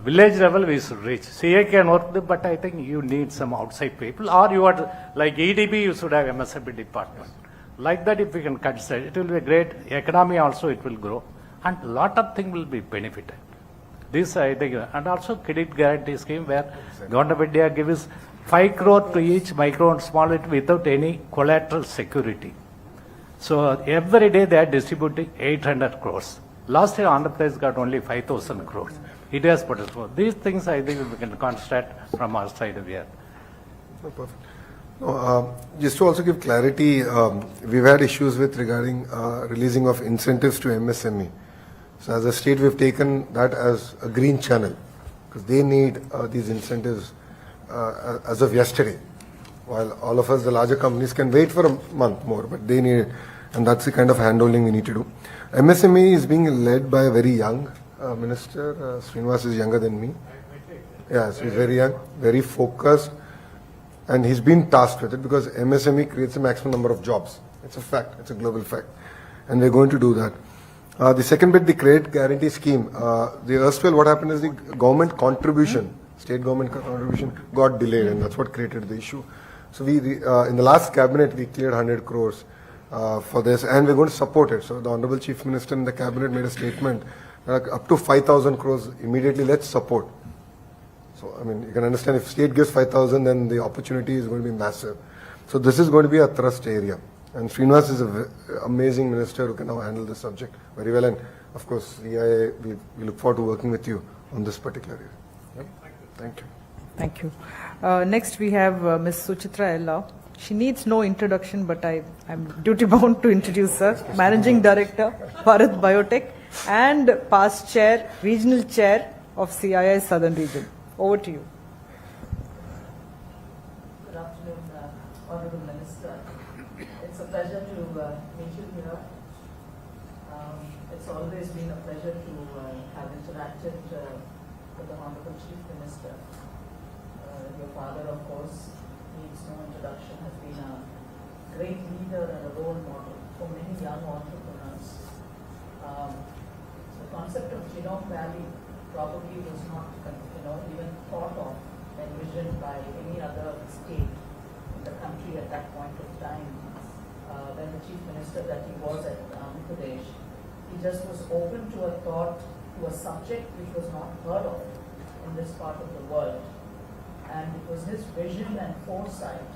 village level we should reach. CA can work there, but I think you need some outside people, or you are like EDB, you should have MSME department. Like that, if we can consider, it will be great. Economy also it will grow, and a lot of things will be benefited. This I think, and also credit guarantee scheme where Government of India gives 5 crore to each micro and small without any collateral security. So every day they are distributing 800 crores. Last year Andhra Pradesh got only 5,000 crores. It has potential. These things I think we can concentrate from our side of here. Oh, perfect. No, just to also give clarity, we've had issues with regarding releasing of incentives to MSME. So as a state, we've taken that as a green channel because they need these incentives as of yesterday. While all of us, the larger companies, can wait for a month more, but they need it. And that's the kind of handholding we need to do. MSME is being led by a very young minister. Srinivas is younger than me. Yeah, so he's very young, very focused. And he's been tasked with it because MSME creates a maximum number of jobs. It's a fact. It's a global fact. And we're going to do that. The second bit, the credit guarantee scheme. The erstwhile, what happened is the government contribution, state government contribution got delayed, and that's what created the issue. So we, in the last cabinet, we cleared 100 crores for this, and we're going to support it. So the Honorable Chief Minister in the cabinet made a statement, up to 5,000 crores immediately, let's support. So, I mean, you can understand if state gives 5,000, then the opportunity is going to be massive. So this is going to be a thrust area. And Srinivas is an amazing minister who can now handle this subject very well. And of course, we look forward to working with you on this particular area. Yep. Thank you. Thank you. Next, we have Ms. Suchitra Ella. She needs no introduction, but I'm duty-bound to introduce her. Managing Director, Bharat Biotech, and past chair, Regional Chair of CII Southern Region. Over to you. Good afternoon, Honourable Minister. It's a pleasure to meet you here. It's always been a pleasure to have interacted with the Honourable Chief Minister. Your father, of course, needs no introduction, has been a great leader and a role model for many young entrepreneurs. The concept of Genome Valley probably was not, even thought of, envisioned by any other state in the country at that point of time. When the Chief Minister that he was at Andhra Pradesh, he just was open to a thought, to a subject which was not heard of in this part of the world. And it was his vision and foresight,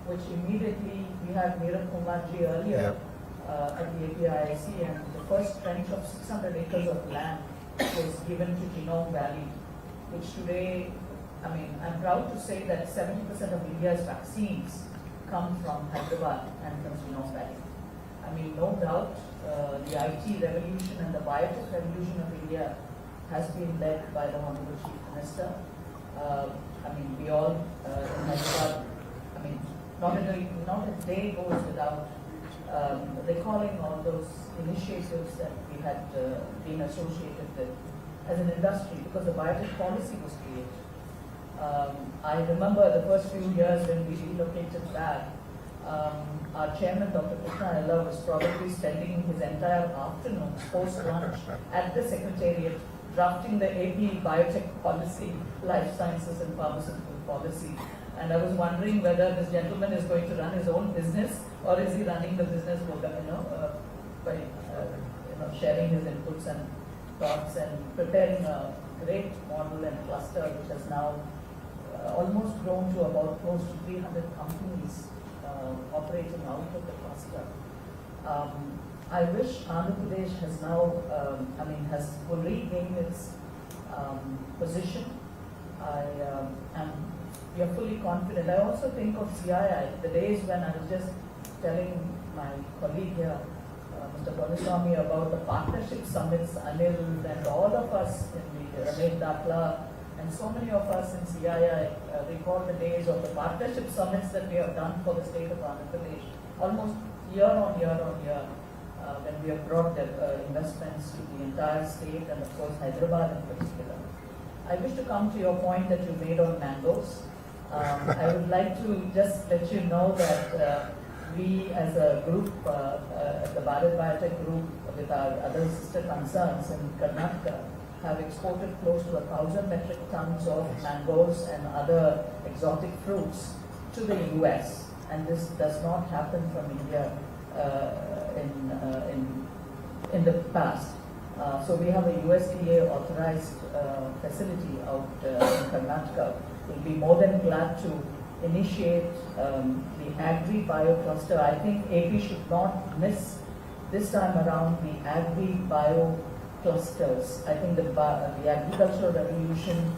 which immediately, we had Neeraj Kumarji earlier at the APIIC, and the first trench of 600 acres of land was given to Genome Valley, which today, I'm proud to say that 70% of India's vaccines come from Hyderabad and from Genome Valley. No doubt, the IT revolution and the biotech revolution of India has been led by the Honourable Chief Minister. We all in Hyderabad, not a day goes without recalling all those initiatives that we had been associated with as an industry, because the biotech policy was created. I remember the first few years when we relocated back, our chairman, Dr. Krishna Ella, was probably spending his entire afternoon post-lunch at the Secretariat drafting the AP biotech policy, life sciences and pharmaceutical policy. And I was wondering whether this gentleman is going to run his own business, or is he running the business by sharing his inputs and thoughts and preparing a great model and cluster which has now almost grown to about close to 300 companies operating out of the cluster. I wish Andhra Pradesh has now, has fully gained its position. We are fully confident. I also think of CII, the days when I was just telling my colleague here, Mr. Poliswamy, about the partnership summits, Anil and all of us in the Ramesh Dakla, and so many of us in CII recall the days of the partnership summits that we have done for the state of Andhra Pradesh, almost year on year on year, when we have brought the investments to the entire state and of course Hyderabad in particular. I wish to come to your point that you made on mangoes. I would like to just let you know that we as a group, the Bharat Biotech group with our other sister concerns in Karnataka, have exported close to 1,000 metric tons of mangoes and other exotic fruits to the US. And this does not happen from India in the past. So we have a USDA authorized facility out in Karnataka. We'll be more than glad to initiate the agri-bio cluster. I think AP should not miss this time around the agri-bio clusters. I think the agricultural revolution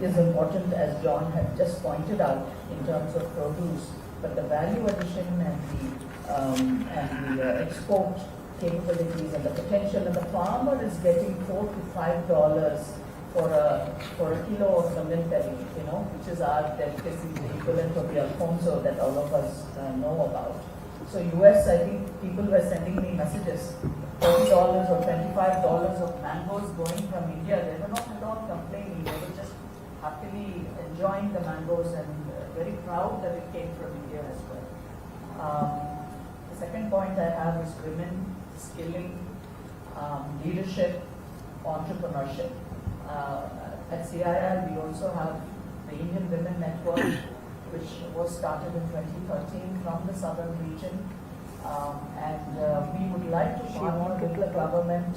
is important, as John had just pointed out, in terms of produce, but the value addition and the export capabilities and the potential, and the farmer is getting $4 to $5 for a kilo of the milk, which is our delicacy, the equivalent of the Alfonso that all of us know about. So US, I think people were sending me messages, $40 or $25 of mangoes going from India. They were not at all complaining. They were just happily enjoying the mangoes and very proud that it came from India as well. The second point I have is women skilling, leadership, entrepreneurship. At CII, we also have the Indian Women Network, which was started in 2013 from the southern region. And we would like to partner with the government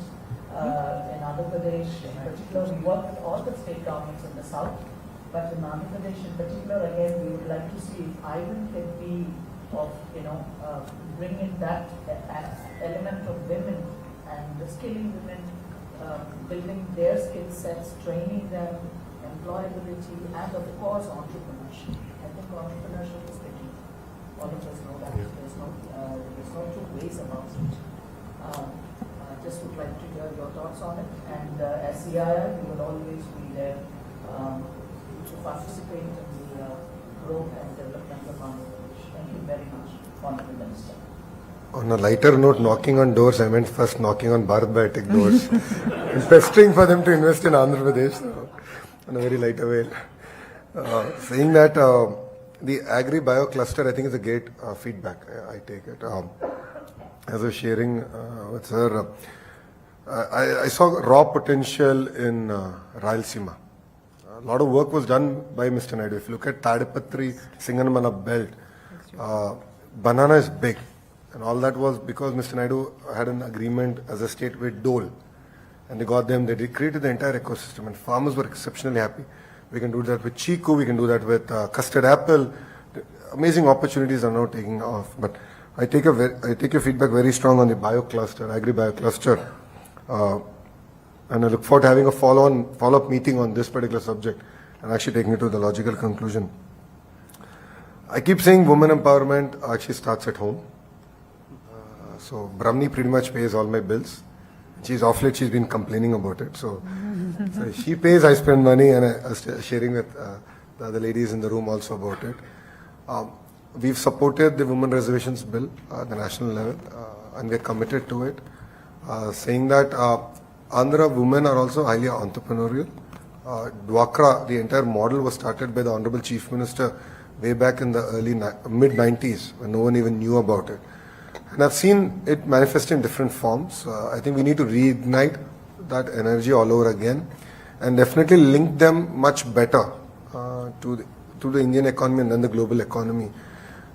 In Andhra Pradesh, in particular, we work with all the state governments in the south, but in Andhra Pradesh in particular, again, we would like to see if Ivan can be of, bring in that element of women and skilling women, building their skill sets, training them, employability, and of course entrepreneurship. I think entrepreneurship is the key. All of us know that. There's no two ways about it. Just would like to hear your thoughts on it. And as CII, we will always be there to participate in the growth and development of Andhra Pradesh. Thank you very much, Honorable Minister. On a lighter note, knocking on doors, I meant first knocking on Bharat Biotech doors and pestering for them to invest in Andhra Pradesh, so, on a very lighter way. Saying that the agri-bio cluster, I think, is a great feedback. I take it. As I was sharing with sir, I saw raw potential in Rayalaseema. A lot of work was done by Mr. Naidu. If you look at Tadipatri, Singanamala belt, banana is big. And all that was because Mr. Naidu had an agreement as a state with Dole. And they got them, they created the entire ecosystem. And farmers were exceptionally happy. We can do that with Chiku, we can do that with custard apple. Amazing opportunities are now taking off. But I take your feedback very strong on the bio cluster, agri-bio cluster. And I look forward to having a follow-up meeting on this particular subject and actually taking it to the logical conclusion. I keep saying women empowerment actually starts at home. So Brahmani pretty much pays all my bills. She's off late, she's been complaining about it. So she pays, I spend money, and I was sharing with the other ladies in the room also about it. We've supported the women reservations bill at the national level, and we're committed to it. Saying that Andhra women are also highly entrepreneurial. Dwakra, the entire model was started by the Honorable Chief Minister way back in the mid-90s when no one even knew about it. And I've seen it manifest in different forms. I think we need to reignite that energy all over again and definitely link them much better to the Indian economy and then the global economy.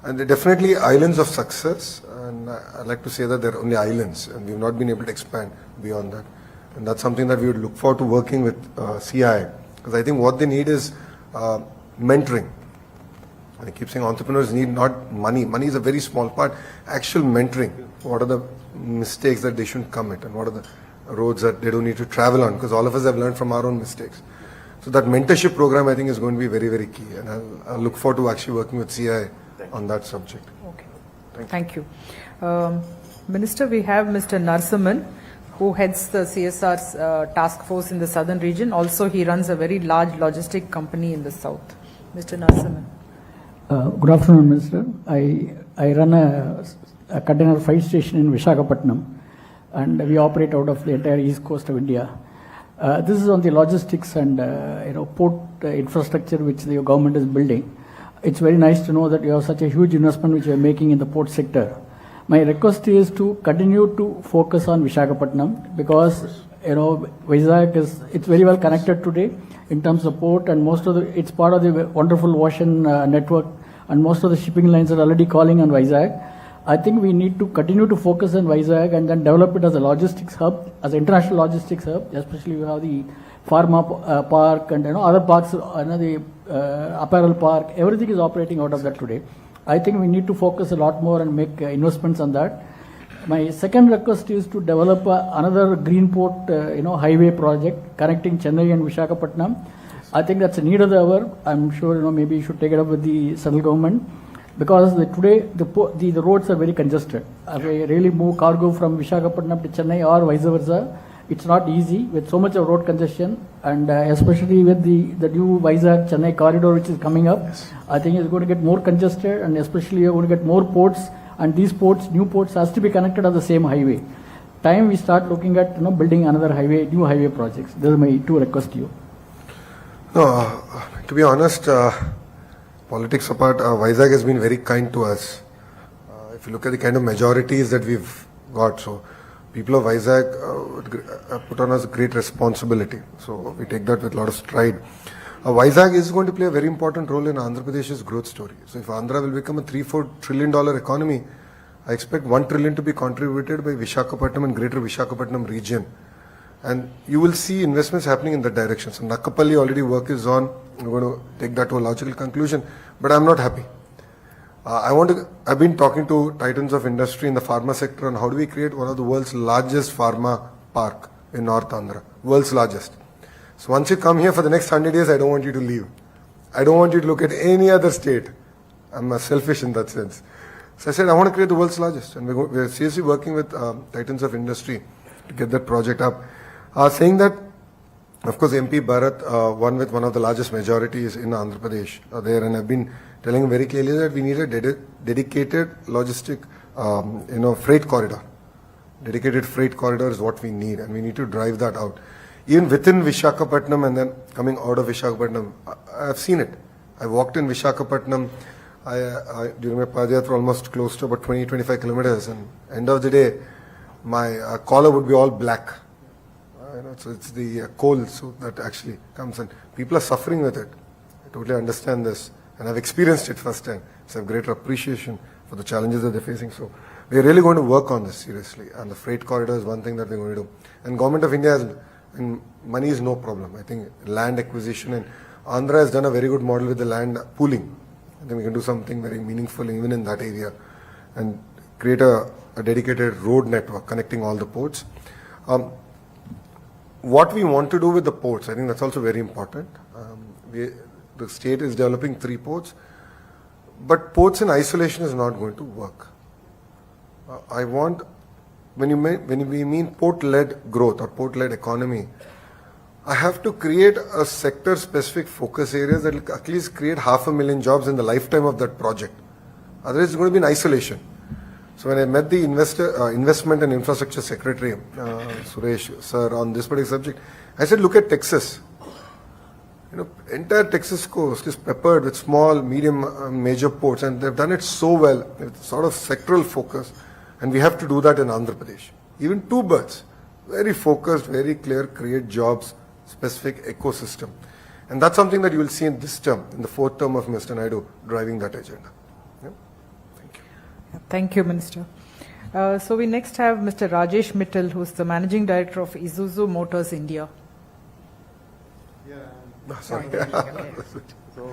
And they're definitely islands of success. And I'd like to say that they're only islands and we've not been able to expand beyond that. And that's something that we would look forward to working with CII. Because I think what they need is mentoring. I keep saying entrepreneurs need not money. Money is a very small part. Actual mentoring. What are the mistakes that they shouldn't commit and what are the roads that they don't need to travel on? Because all of us have learned from our own mistakes. So that mentorship program I think is going to be very, very key. And I'll look forward to actually working with CI on that subject. Okay. Thank you. Minister, we have Mr. Narasimhan, who heads the CSR's task force in the southern region. Also, he runs a very large logistic company in the south. Mr. Narasimhan. Good afternoon, Minister. I run a container freight station in Visakhapatnam, and we operate out of the entire east coast of India. This is on the logistics and port infrastructure which the government is building. It's very nice to know that you have such a huge investment which you are making in the port sector. My request is to continue to focus on Visakhapatnam because Vizag it's very well connected today in terms of port, and it's part of the wonderful ocean network, and most of the shipping lines are already calling on Vizag. I think we need to continue to focus on Vizag and then develop it as a logistics hub, as an international logistics hub. Especially we have the pharma park and other parks, the apparel park. Everything is operating out of that today. I think we need to focus a lot more and make investments on that. My second request is to develop another green port, highway project connecting Chennai and Visakhapatnam. I think that's a need of the hour. I'm sure maybe you should take it up with the central government because today the roads are very congested. If I really move cargo from Visakhapatnam to Chennai or vice versa, it's not easy with so much of road congestion, and especially with the new Vizag Chennai corridor which is coming up. Yes. I think it's going to get more congested, and especially you're going to get more ports. And these ports, new ports, has to be connected on the same highway. Time we start looking at building another highway, new highway projects. Those are my two requests to you. No, to be honest, politics apart, Vizag has been very kind to us. If you look at the kind of majorities that we've got, so people of Vizag put on us great responsibility. So we take that with a lot of stride. Vizag is going to play a very important role in Andhra Pradesh's growth story. So if Andhra will become a $3-4 trillion economy, I expect $1 trillion to be contributed by Visakhapatnam and greater Visakhapatnam region. And you will see investments happening in that direction. So Nakapalli already work is on. We're going to take that to a logical conclusion. But I'm not happy. I've been talking to titans of industry in the pharma sector on how do we create one of the world's largest pharma park in North Andhra. World's largest. So once you come here for the next 100 years, I don't want you to leave. I don't want you to look at any other state. I'm selfish in that sense. So I said, I want to create the world's largest. And we're seriously working with titans of industry to get that project up. Saying that, of course, MP Bharat won with one of the largest majorities in Andhra Pradesh there, and I've been telling him very clearly that we need a dedicated logistic, freight corridor. Dedicated freight corridor is what we need, and we need to drive that out. Even within Visakhapatnam and then coming out of Visakhapatnam, I've seen it. I walked in Visakhapatnam during my Padayatra almost close to about 20-25 kilometers, and end of the day, my collar would be all black. So it's the coal so that actually comes, and people are suffering with it. I totally understand this, and I've experienced it firsthand. So I have greater appreciation for the challenges that they're facing. So we're really going to work on this seriously, and the freight corridor is one thing that we're going to do. And Government of India has, and money is no problem. I think land acquisition, and Andhra has done a very good model with the land pooling. I think we can do something very meaningful even in that area, and create a dedicated road network connecting all the ports. What we want to do with the ports, I think that's also very important. The state is developing 3 ports, but ports in isolation is not going to work. I want, when we mean port-led growth or port-led economy, I have to create a sector-specific focus areas that will at least create 500,000 jobs in the lifetime of that project. Otherwise, it's going to be in isolation. So when I met the Investment and Infrastructure Secretary, Suresh sir, on this particular subject, I said, look at Texas. Entire Texas coast is peppered with small, medium, major ports, and they've done it so well, with sort of sectoral focus, and we have to do that in Andhra Pradesh. Even 2 birds, very focused, very clear, create jobs, specific ecosystem. And that's something that you will see in this term, in the 4th term of Mr. Naidu, driving that agenda. Thank you, Minister. So we next have Mr. Rajesh Mittal, who is the Managing Director of Isuzu Motors India. Sorry. So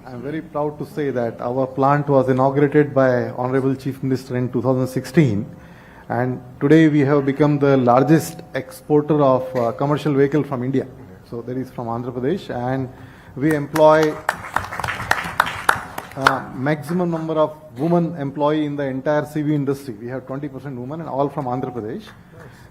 I'm very proud to say that our plant was inaugurated by Honorable Chief Minister in 2016, and today we have become the largest exporter of commercial vehicle from India. So that is from Andhra Pradesh, and we employ maximum number of women employee in the entire CV industry. We have 20% women, and all from Andhra Pradesh.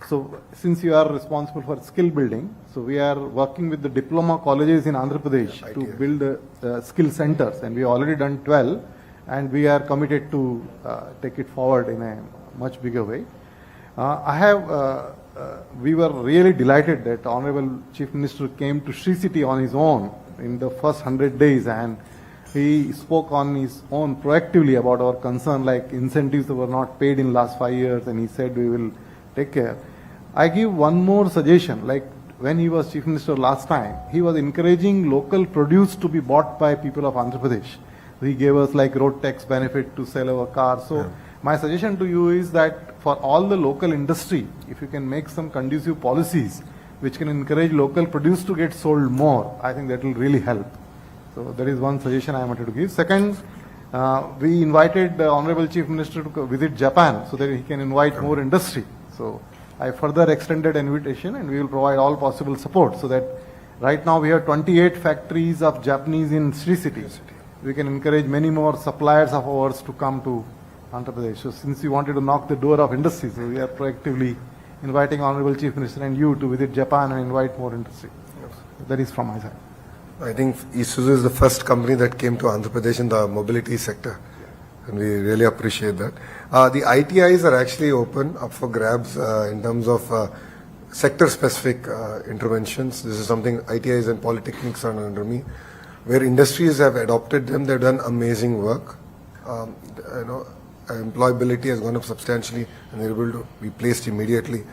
So since you are responsible for skill building, so we are working with the diploma colleges in Andhra Pradesh to build skill centers, and we have already done 12, and we are committed to take it forward in a much bigger way. We were really delighted that Honorable Chief Minister came to Sri City on his own in the first 100 days, and he spoke on his own proactively about our concern, like incentives that were not paid in last 5 years, and he said we will take care. I give one more suggestion, like when he was Chief Minister last time, he was encouraging local produce to be bought by people of Andhra Pradesh. He gave us like road tax benefit to sell our cars. So my suggestion to you is that for all the local industry, if you can make some conducive policies which can encourage local produce to get sold more, I think that will really help. So that is one suggestion I wanted to give. Second, we invited the Honorable Chief Minister to visit Japan so that he can invite more industry. So I further extended invitation, and we will provide all possible support so that right now we have 28 factories of Japanese in Sri City. We can encourage many more suppliers of ours to come to Andhra Pradesh. So since you wanted to knock the door of industry, so we are proactively inviting Honorable Chief Minister and you to visit Japan and invite more industry. That is from my side. I think Isuzu is the first company that came to Andhra Pradesh in the mobility sector, and we really appreciate that. The ITIs are actually open up for grabs in terms of sector-specific interventions. This is something ITIs and polytechnics are under me, where industries have adopted them. They've done amazing work. Employability has gone up substantially, and they're able to be placed immediately.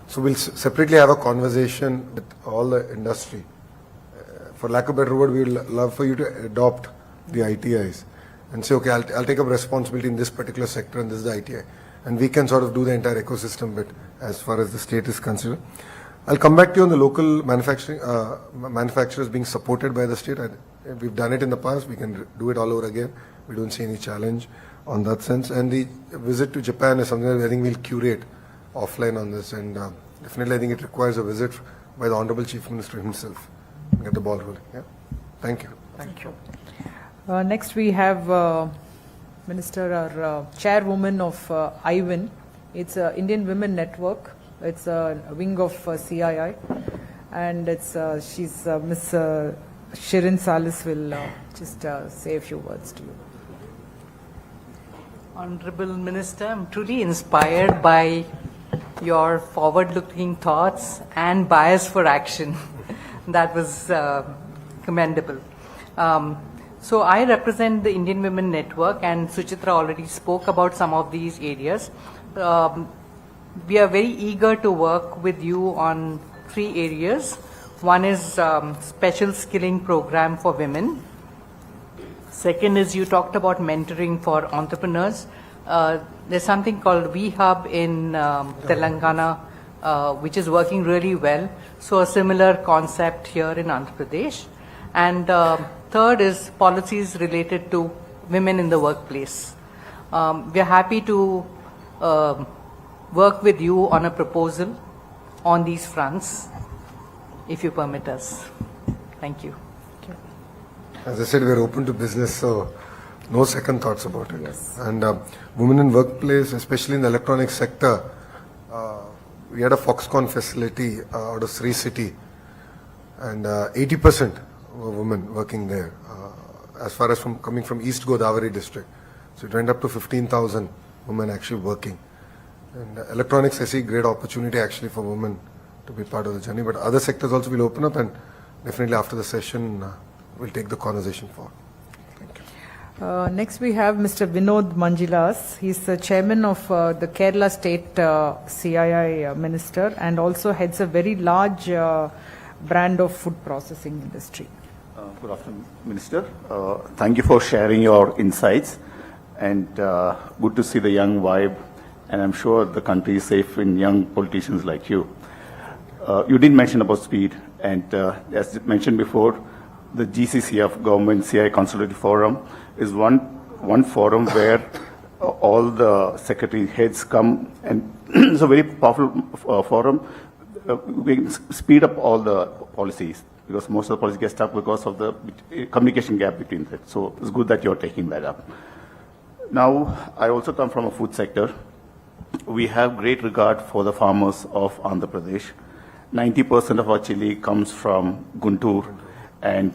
So we'll separately have a conversation with all the industry. For lack of a better word, we would love for you to adopt the ITIs and say, okay, I'll take up responsibility in this particular sector, and this is the ITI. And we can sort of do the entire ecosystem bit as far as the state is concerned. I'll come back to you on the local manufacturers being supported by the state. We've done it in the past. We can do it all over again. We don't see any challenge on that sense. And the visit to Japan is something that I think we'll curate offline on this. And definitely, I think it requires a visit by the Honorable Chief Minister himself to get the ball rolling. Yeah. Thank you. Thank you. Next, we have Minister or Chairwoman of IWIN. It's Indian Women Network. It's a wing of CII, and it's she's Miss Shirin Salis will just say a few words to you. Honorable Minister, I'm truly inspired by your forward-looking thoughts and bias for action. That was commendable. So I represent the Indian Women Network, and Suchitra already spoke about some of these areas. We are very eager to work with you on 3 areas. One is special skilling program for women. Second is you talked about mentoring for entrepreneurs. There's something called VHub in Telangana, which is working really well. So a similar concept here in Andhra Pradesh. And third is policies related to women in the workplace. We are happy to work with you on a proposal on these fronts, if you permit us. Thank you. As I said, we're open to business, so no second thoughts about it. Yes. And women in workplace, especially in the electronic sector, we had a Foxconn facility out of Sri City, and 80% were women working there, as far as from coming from East Godavari district. So it went up to 15,000 women actually working. And electronics, I see great opportunity actually for women to be part of the journey. But other sectors also will open up, and definitely after the session, we'll take the conversation forward. Thank you. Next, we have Mr. Vinod Manjilas. He's the chairman of the Kerala State CII Minister, and also heads a very large brand of food processing industry. Good afternoon, Minister. Thank you for sharing your insights, and good to see the young vibe. And I'm sure the country is safe in young politicians like you. You did mention about speed, and as mentioned before, the GCCF Government CI Consultative Forum is one forum where all the secretary heads come, and it's a very powerful forum. We can speed up all the policies, because most of the policies get stuck because of the communication gap between them. So it's good that you're taking that up. Now, I also come from a food sector. We have great regard for the farmers of Andhra Pradesh. 90% of our chili comes from Guntur, and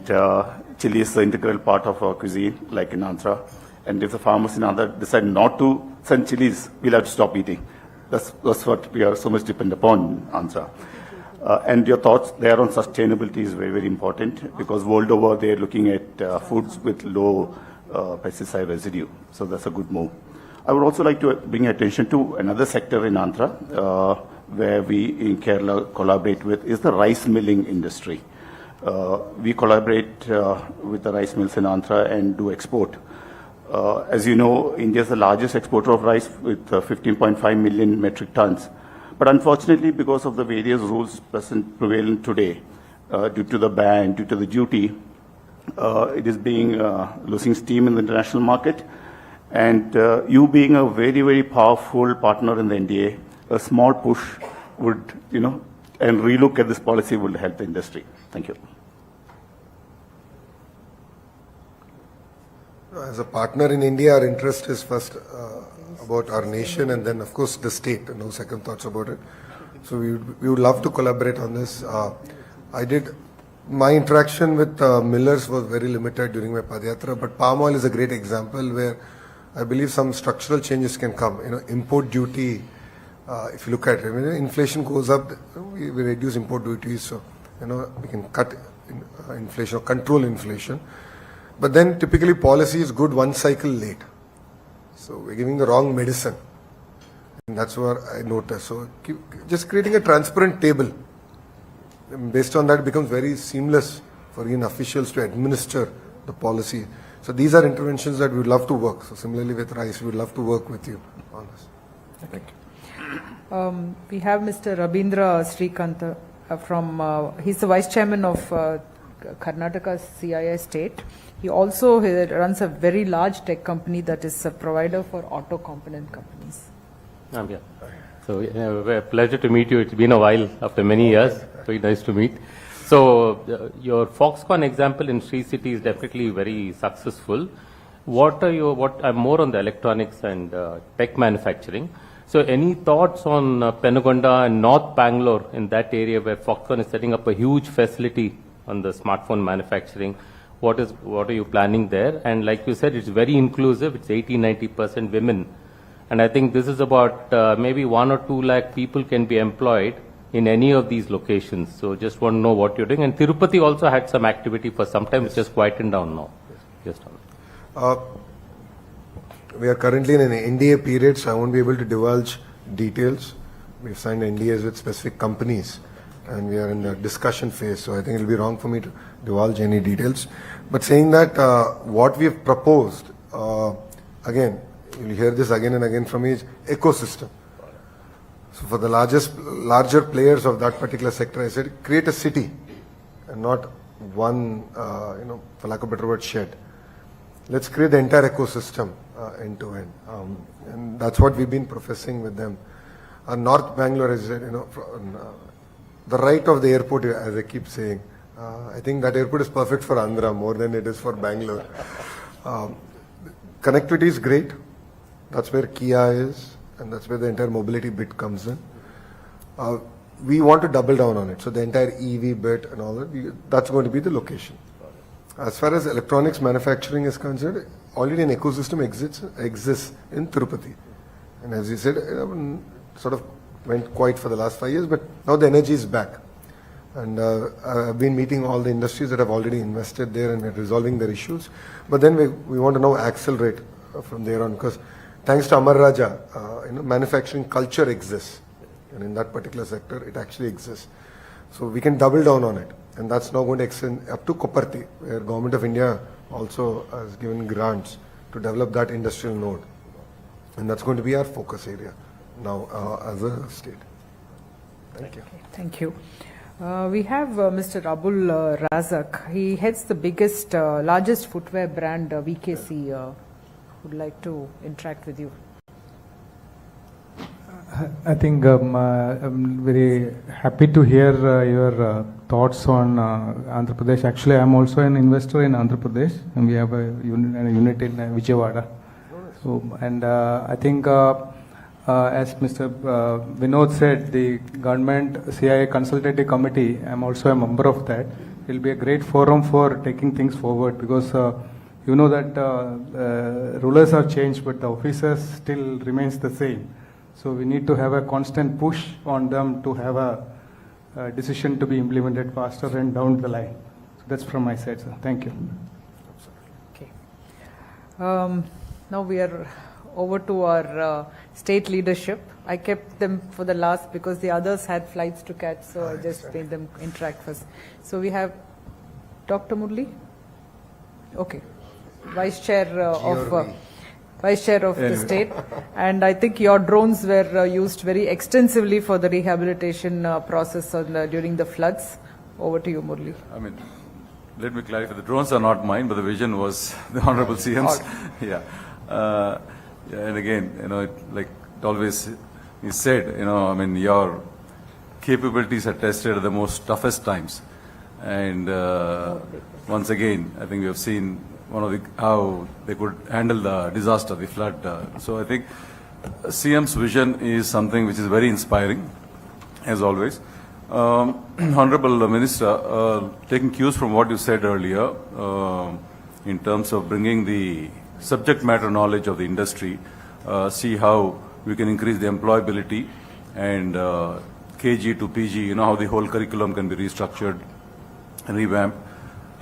chili is the integral part of our cuisine, like in Andhra. And if the farmers in Andhra decide not to send chilies, we'll have to stop eating. That's what we are so much dependent upon in Andhra. And your thoughts there on sustainability is very, very important, because world over they're looking at foods with low pesticide residue. So that's a good move. I would also like to bring attention to another sector in Andhra, where we in Kerala collaborate with, is the rice milling industry. We collaborate with the rice mills in Andhra and do export. As you know, India is the largest exporter of rice with 15.5 million metric tons. But unfortunately, because of the various rules prevalent today, due to the ban, due to the duty, it is losing steam in the international market. And you being a very, very powerful partner in the NDA, a small push would, and relook at this policy would help the industry. Thank you. As a partner in India, our interest is first about our nation, and then, of course, the state. No second thoughts about it. So we would love to collaborate on this. My interaction with millers was very limited during my Padayatra, but palm oil is a great example where I believe some structural changes can come. Import duty, if you look at it, when inflation goes up, we reduce import duties, so we can cut inflation or control inflation. But then typically policy is good one cycle late. So we're giving the wrong medicine. And that's what I noticed. So just creating a transparent table. Based on that, it becomes very seamless for officials to administer the policy. So these are interventions that we would love to work. So similarly with rice, we would love to work with you on this. Thank you. We have Mr. Rabindra he's the vice chairman of Karnataka CII state. He also runs a very large tech company that is a provider for auto component companies. Yeah. So, a pleasure to meet you. It's been a while after many years. Very nice to meet. So, your Foxconn example in Sri City is definitely very successful. I'm more on the electronics and tech manufacturing. So, any thoughts on Penugonda and North Bangalore in that area where Foxconn is setting up a huge facility on the smartphone manufacturing? What are you planning there? And like you said, it's very inclusive. It's 80-90% women. And I think this is about maybe 1 or 2 lakh people can be employed in any of these locations. So just want to know what you're doing. And Tirupati also had some activity for some time. It's just quietened down now. Yes. We are currently in an NDA period, so I won't be able to divulge details. We've signed NDAs with specific companies, and we are in the discussion phase, so I think it will be wrong for me to divulge any details. But saying that, what we have proposed, again, you'll hear this again and again from me, is ecosystem. So for the larger players of that particular sector, I said, create a city and not one, for lack of a better word, shed. Let's create the entire ecosystem end to end. And that's what we've been professing with them. North Bangalore is, the right of the airport, as I keep saying. I think that airport is perfect for Andhra more than it is for Bangalore. Connectivity is great. That's where Kia is, and that's where the entire mobility bit comes in. We want to double down on it. So the entire EV bit and all that, that's going to be the location. As far as electronics manufacturing is concerned, already an ecosystem exists in Tirupati. And as you said, sort of went quiet for the last 5 years, but now the energy is back. And I've been meeting all the industries that have already invested there, and we're resolving their issues. But then we want to now accelerate from there on, because thanks to Amar Raja, manufacturing culture exists. And in that particular sector, it actually exists. So we can double down on it. And that's now going to extend up to Koparti, where Government of India also has given grants to develop that industrial node. And that's going to be our focus area now as a state. Thank you. Okay, thank you. We have Mr. Abul Razak. He heads the largest footwear brand, VKC. Would like to interact with you. I think I'm very happy to hear your thoughts on Andhra Pradesh. Actually, I'm also an investor in Andhra Pradesh, and we have a unit in Vijayawada. So, and I think, as Mr. Vinod said, the government CII consultative committee, I'm also a member of that. It will be a great forum for taking things forward, because you know that rulers have changed, but the officers still remains the same. So we need to have a constant push on them to have a decision to be implemented faster and down the line. So that's from my side, sir. Thank you. Okay. Now we are over to our state leadership. I kept them for the last because the others had flights to catch, so I just made them interact first. So we have Dr. Murli. Okay. Vice Chair of the state, and I think your drones were used very extensively for the rehabilitation process during the floods. Over to you, Murli. I mean, let me clarify, the drones are not mine, but the vision was the Honorable CM's. Yeah. And again, like always he said, I mean, your capabilities are tested at the most toughest times. And once again, I think we have seen how they could handle the disaster, the flood. So I think CM's vision is something which is very inspiring, as always. Honorable Minister, taking cues from what you said earlier, in terms of bringing the subject matter knowledge of the industry, see how we can increase the employability and KG to PG, how the whole curriculum can be restructured and revamped.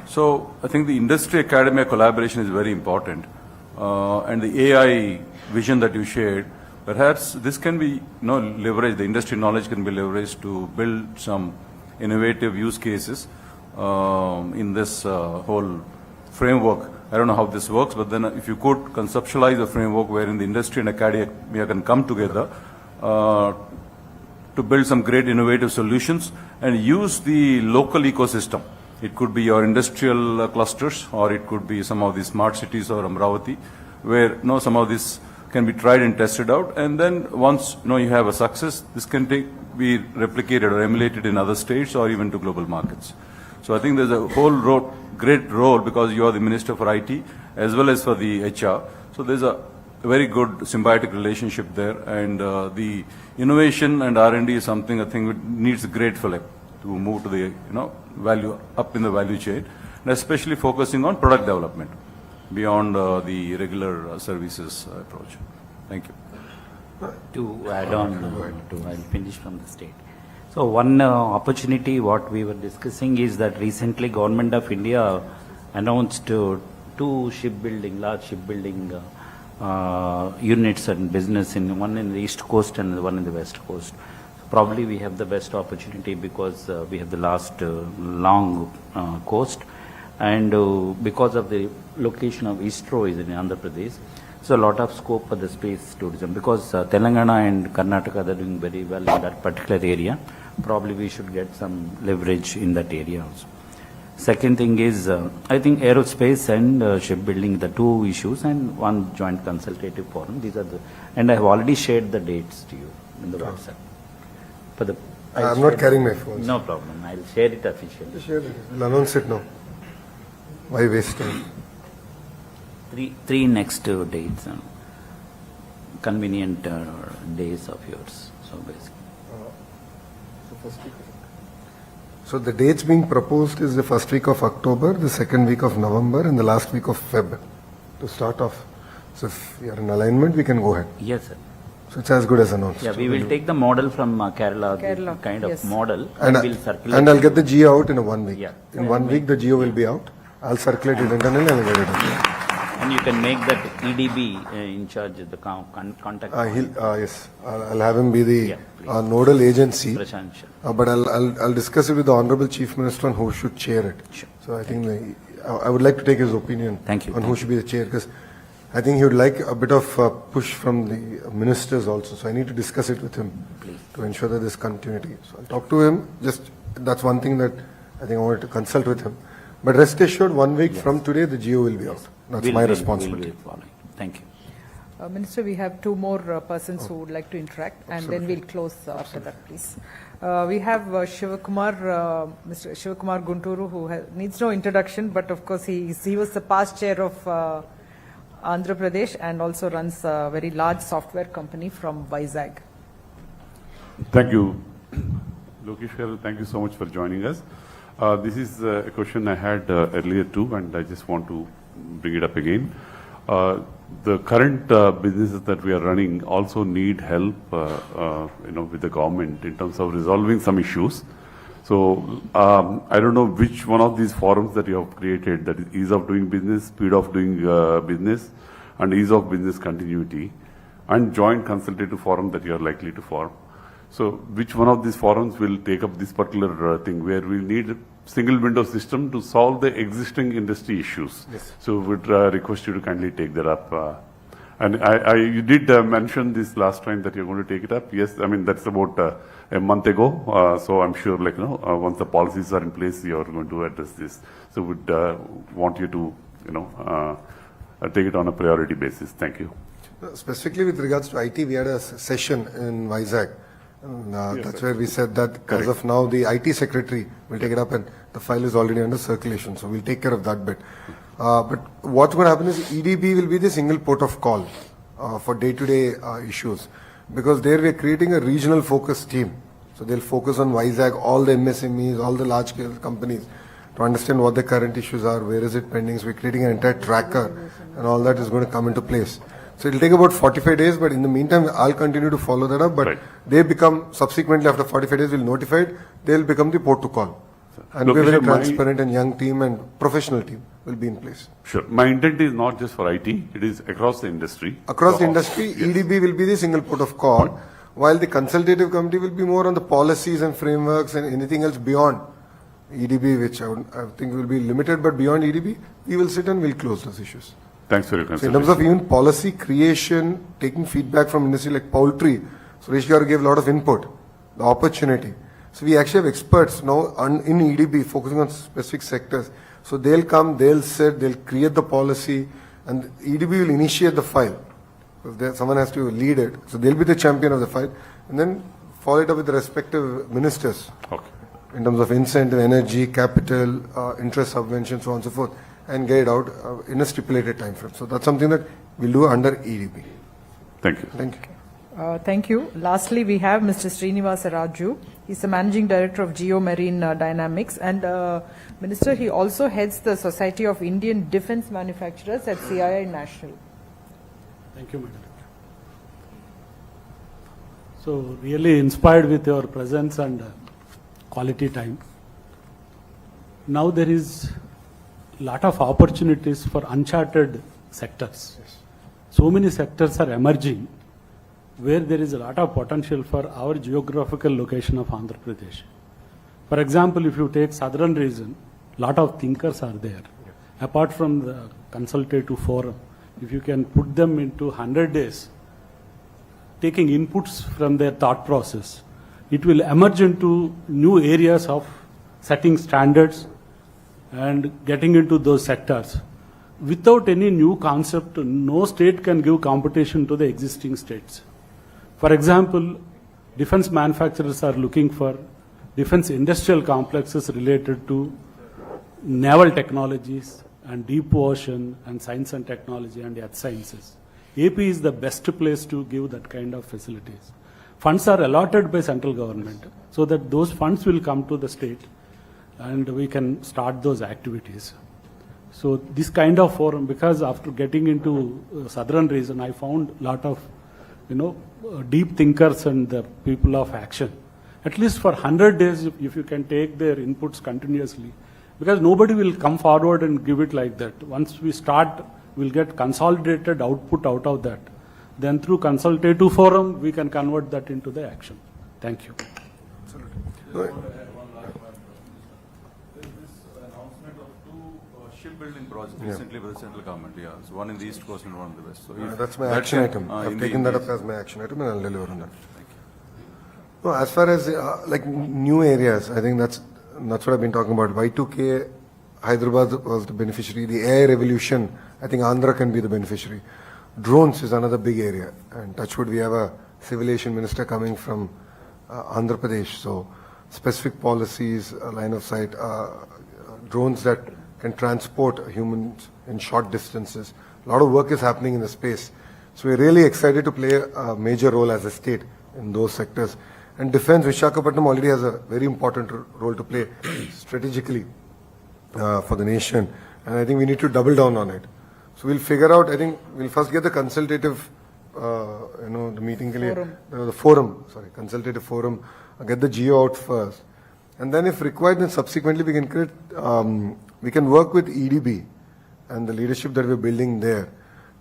So I think the industry-academia collaboration is very important. And the AI vision that you shared, perhaps this can be leveraged, the industry knowledge can be leveraged to build some innovative use cases in this whole framework. I don't know how this works, but then if you could conceptualize a framework wherein the industry and academia can come together to build some great innovative solutions and use the local ecosystem. It could be your industrial clusters, or it could be some of the smart cities or Amravati, where some of this can be tried and tested out, and then once you have a success, this can be replicated or emulated in other states or even to global markets. So I think there's a whole great role, because you are the Minister for IT as well as for the HR. So there's a very good symbiotic relationship there, and the innovation and R&D is something I think needs a great fillip to move to the value up in the value chain, and especially focusing on product development beyond the regular services approach. Thank you. To add on, I'll finish from the state. So one opportunity what we were discussing is that recently Government of India announced two large shipbuilding units and business, one in the East Coast and one in the West Coast. So probably we have the best opportunity because we have the last long coast, and because of the location of ISRO is in Andhra Pradesh, so a lot of scope for the space tourism, because Telangana and Karnataka are doing very well in that particular area. Probably we should get some leverage in that area also. Second thing is, I think aerospace and shipbuilding, the two issues, and one joint consultative forum. These are and I have already shared the dates to you in the WhatsApp. I'm not carrying my phone. No problem. I'll share it officially. Share it. We'll announce it now. Why waste time? Three next dates, convenient days of yours. So basically. So the dates being proposed is the first week of October, the second week of November, and the last week of Feb to start off. So if we are in alignment, we can go ahead. Yes, sir. So it's as good as announced. Yeah, we will take the model from Kerala, the kind of model, and we'll circulate. And I'll get the GO out in 1 week. Yeah. In 1 week, the GO will be out. I'll circulate it internally and I'll get it out. And you can make that EDB in charge of the contact. Yes, I'll have him be the nodal agency. But I'll discuss it with the Honorable Chief Minister on who should chair it. Sure. So I think I would like to take his opinion. Thank you. On who should be the chair, because I think he would like a bit of push from the ministers also. So I need to discuss it with him to ensure that there's continuity. So I'll talk to him. That's one thing that I think I wanted to consult with him. But rest assured, 1 week from today, the GO will be out. That's my responsibility. Thank you. Minister, we have two more persons who would like to interact, and then we'll close after that, please. We have Shivakumar, Mr. Shivakumar Gunturu, who needs no introduction, but of course he was the past chair of Andhra Pradesh and also runs a very large software company from Vizag. Thank you. Lokesh, thank you so much for joining us. This is a question I had earlier too, and I just want to bring it up again. The current businesses that we are running also need help, with the government in terms of resolving some issues. So I don't know which one of these forums that you have created, that is ease of doing business, speed of doing business, and ease of business continuity, and joint consultative forum that you are likely to form. So which one of these forums will take up this particular thing where we need a single window system to solve the existing industry issues? Yes. So would request you to kindly take that up. And you did mention this last time that you're going to take it up. Yes, I mean, that's about a month ago. So I'm sure, once the policies are in place, you're going to address this. So would want you to, take it on a priority basis. Thank you. Specifically with regards to IT, we had a session in Vizag. That's where we said that as of now, the IT secretary will take it up, and the file is already under circulation. So we'll take care of that bit. But what's going to happen is EDB will be the single port of call for day-to-day issues, because there we are creating a regional focus team. So they'll focus on Vizag, all the MSMEs, all the large-scale companies, to understand what the current issues are, where is it pending. So we're creating an entire tracker, and all that is going to come into place. So it'll take about 45 days, but in the meantime, I'll continue to follow that up. But they become, subsequently after 45 days, we'll notify it, they'll become the port to call. And we're very transparent and young team and professional team will be in place. Sure. My intent is not just for IT, it is across the industry. Across the industry, EDB will be the single port of call, while the consultative committee will be more on the policies and frameworks and anything else beyond EDB, which I think will be limited, but beyond EDB, we will sit and we'll close those issues. Thanks for your So in consideration. terms of even policy creation, taking feedback from industry like poultry, Suresh Garu gave a lot of input. the opportunity. So we actually have experts now in EDB focusing on specific sectors. So they'll come, they'll sit, they'll create the policy, and EDB will initiate the file. Someone has to lead it. So they'll be the champion of the file, and then follow it up with the respective ministers. Okay. In terms of incentive, energy, capital, interest subvention, so on and so forth, and get it out in a stipulated time frame. So that's something that we'll do under EDB. Thank you. Thank you. Thank you. Lastly, we have Mr. Srinivasa Raju. He's the Managing Director of Geomarine Dynamics. And Minister, he also heads the Society of Indian Defence Manufacturers at CII National. Thank you, Madam. So, really inspired with your presence and quality time. Now there is a lot of opportunities for uncharted sectors. Yes. So many sectors are emerging where there is a lot of potential for our geographical location of Andhra Pradesh. For example, if you take southern region, lot of thinkers are there. Apart from the consultative forum, if you can put them into 100 days, taking inputs from their thought process, it will emerge into new areas of setting standards and getting into those sectors. Without any new concept, no state can give competition to the existing states. For example, defense manufacturers are looking for defense industrial complexes related to naval technologies and deep ocean and science and technology and earth sciences. AP is the best place to give that kind of facilities. Funds are allotted by central government so that those funds will come to the state and we can start those activities. So this kind of forum, because after getting into southern region, I found a lot of, deep thinkers and the people of action. At least for 100 days, if you can take their inputs continuously, because nobody will come forward and give it like that. Once we start, we'll get consolidated output out of that. Then through consultative forum, we can convert that into the action. Thank you. Shipbuilding project recently by the central government, so one in the east coast and one in the west. So that's my action item. I've taken that up as my action item and I'll deliver on that. Thank you. No, as far as like new areas, I think that's what I've been talking about. Y2K, Hyderabad was the beneficiary. The AI revolution, I think Andhra can be the beneficiary. Drones is another big area, and touchwood, we have a civil aviation minister coming from Andhra Pradesh. So specific policies, line of sight, drones that can transport humans in short distances. A lot of work is happening in the space. So we're really excited to play a major role as a state in those sectors. And defense, Visakhapatnam already has a very important role to play strategically for the nation. And I think we need to double down on it. So we'll figure out, I think we'll first get the consultative, the meeting, consultative forum, get the geo out first. And then if required, then subsequently we can create, we can work with EDB and the leadership that we're building there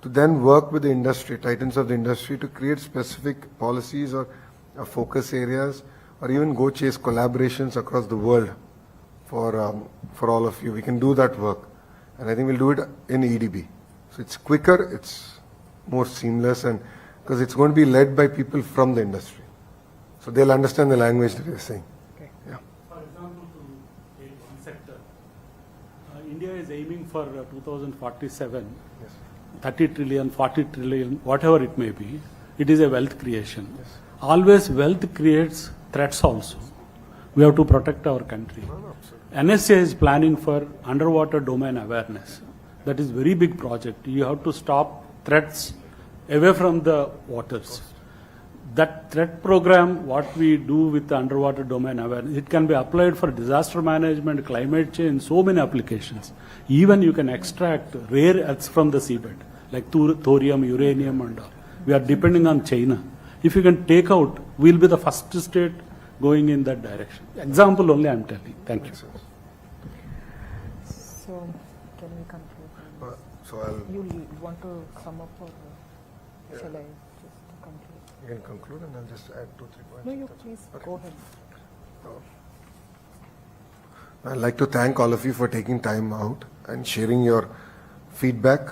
to then work with the industry, titans of the industry, to create specific policies or focus areas, or even go chase collaborations across the world for all of you. We can do that work. And I think we'll do it in EDB. So it's quicker, it's more seamless, and because it's going to be led by people from the industry. So they'll understand the language that we're saying. Okay. Yeah. For example, to take one sector, India is aiming for 2047, 30 trillion, 40 trillion, whatever it may be. It is a wealth creation. Yes. Always wealth creates threats also. We have to protect our country. NSA is planning for underwater domain awareness. That is very big project. You have to stop threats away from the waters. That threat program, what we do with the underwater domain awareness, it can be applied for disaster management, climate change, so many applications. Even you can extract rare earths from the seabed, like thorium, uranium, and all. We are depending on China. If you can take out, we'll be the first state going in that direction. Example only I'm telling. Thank you. So, can we conclude? You want to sum up, or shall I just conclude? You can conclude and I'll just add 2-3 points. No, you please go ahead. I'd like to thank all of you for taking time out and sharing your feedback.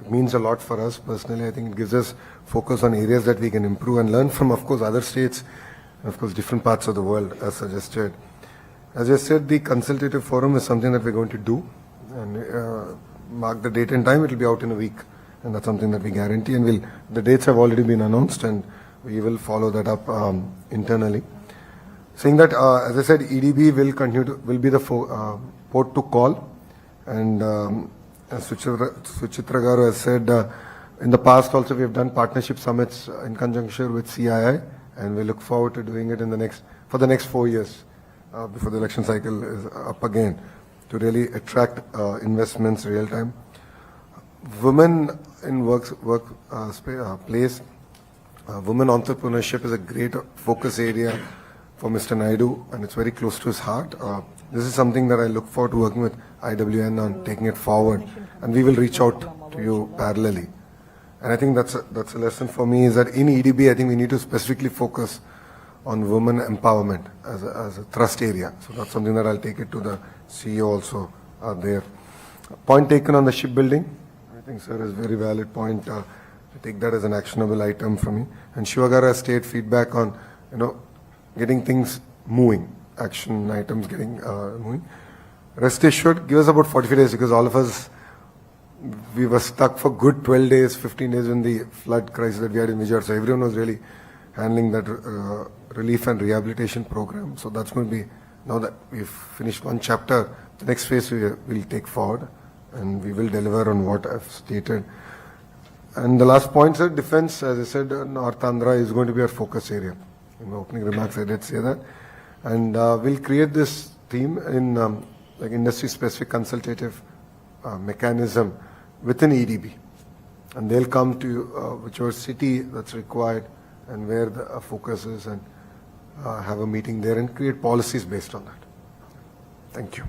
It means a lot for us personally. I think it gives us focus on areas that we can improve and learn from, of course, other states and of course different parts of the world as suggested. As I said, the consultative forum is something that we're going to do, and mark the date and time. It will be out in a week, and that's something that we guarantee. And the dates have already been announced, and we will follow that up internally. Saying that, as I said, EDB will be the port to call, and as Suchitra Garu has said, in the past also we have done partnership summits in conjunction with CII, and we look forward to doing it for the next 4 years before the election cycle is up again, to really attract investments real time. Women in place, women entrepreneurship is a great focus area for Mr. Naidu, and it's very close to his heart. This is something that I look forward to working with IWN on taking it forward, and we will reach out to you parallelly. And I think that's a lesson for me, is that in EDB, I think we need to specifically focus on women empowerment as a thrust area. So that's something that I'll take it to the CEO also there. Point taken on the shipbuilding. I think, sir, is a very valid point. I take that as an actionable item for me. And Shivagara state feedback on, getting things moving, action items getting moving. Rest assured, give us about 45 days, because all of us, we were stuck for good 12 days, 15 days in the flood crisis that we had in Vijayawada. So everyone was really handling that relief and rehabilitation program. So that's going to be, now that we've finished one chapter, the next phase we will take forward, and we will deliver on what I've stated. And the last point, sir, defense, as I said, North Andhra is going to be our focus area. In my opening remarks, I did say that. And we'll create this theme in like industry-specific consultative mechanism within EDB. And they'll come to whichever city that's required and where the focus is, and have a meeting there and create policies based on that. Thank you.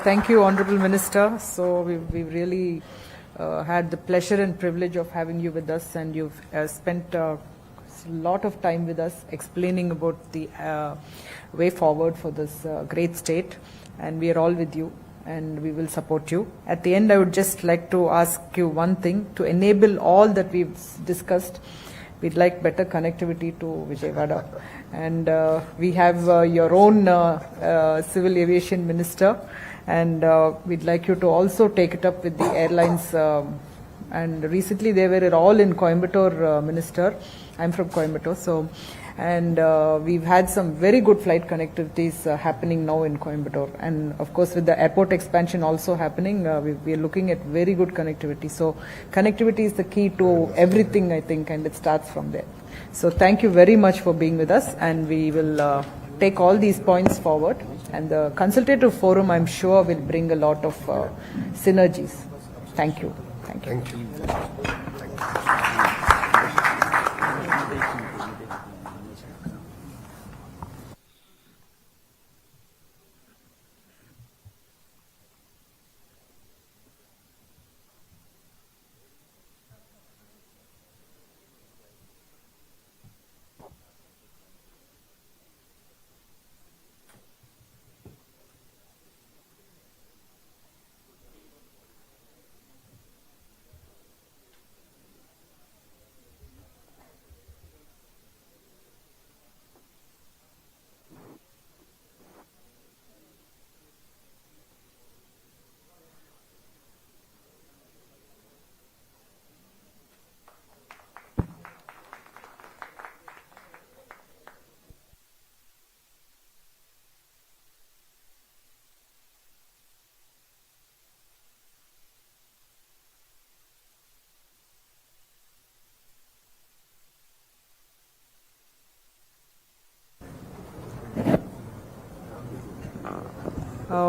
Thank you, Honorable Minister. So we've really had the pleasure and privilege of having you with us, and you've spent a lot of time with us explaining about the way forward for this great state, and we are all with you and we will support you. At the end, I would just like to ask you one thing. To enable all that we've discussed, we'd like better connectivity to Vijayawada, and we have your own civil aviation minister, and we'd like you to also take it up with the airlines. And recently they were all in Coimbatore, Minister. I'm from Coimbatore, so, and we've had some very good flight connectivities happening now in Coimbatore, and of course with the airport expansion also happening, we are looking at very good connectivity. So connectivity is the key to everything, I think, and it starts from there. So thank you very much for being with us, and we will take all these points forward, and the consultative forum, I'm sure, will bring a lot of synergies. Thank you. Thank you. Thank you.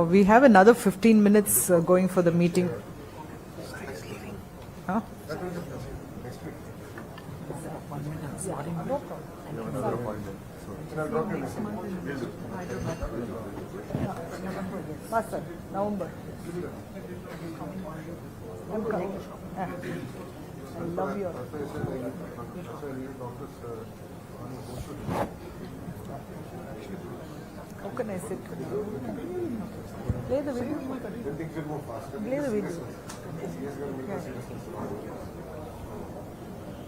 We have another 15 minutes going for the meeting. Huh? November. I love your. How can I sit? Play the video. Play the video.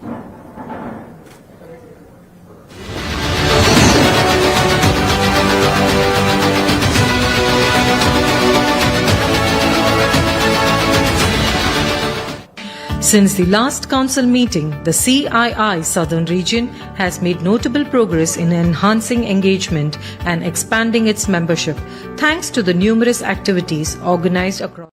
Yeah. Since the last council meeting, the CII Southern Region has made notable progress in enhancing engagement and expanding its membership, thanks to the numerous activities organized across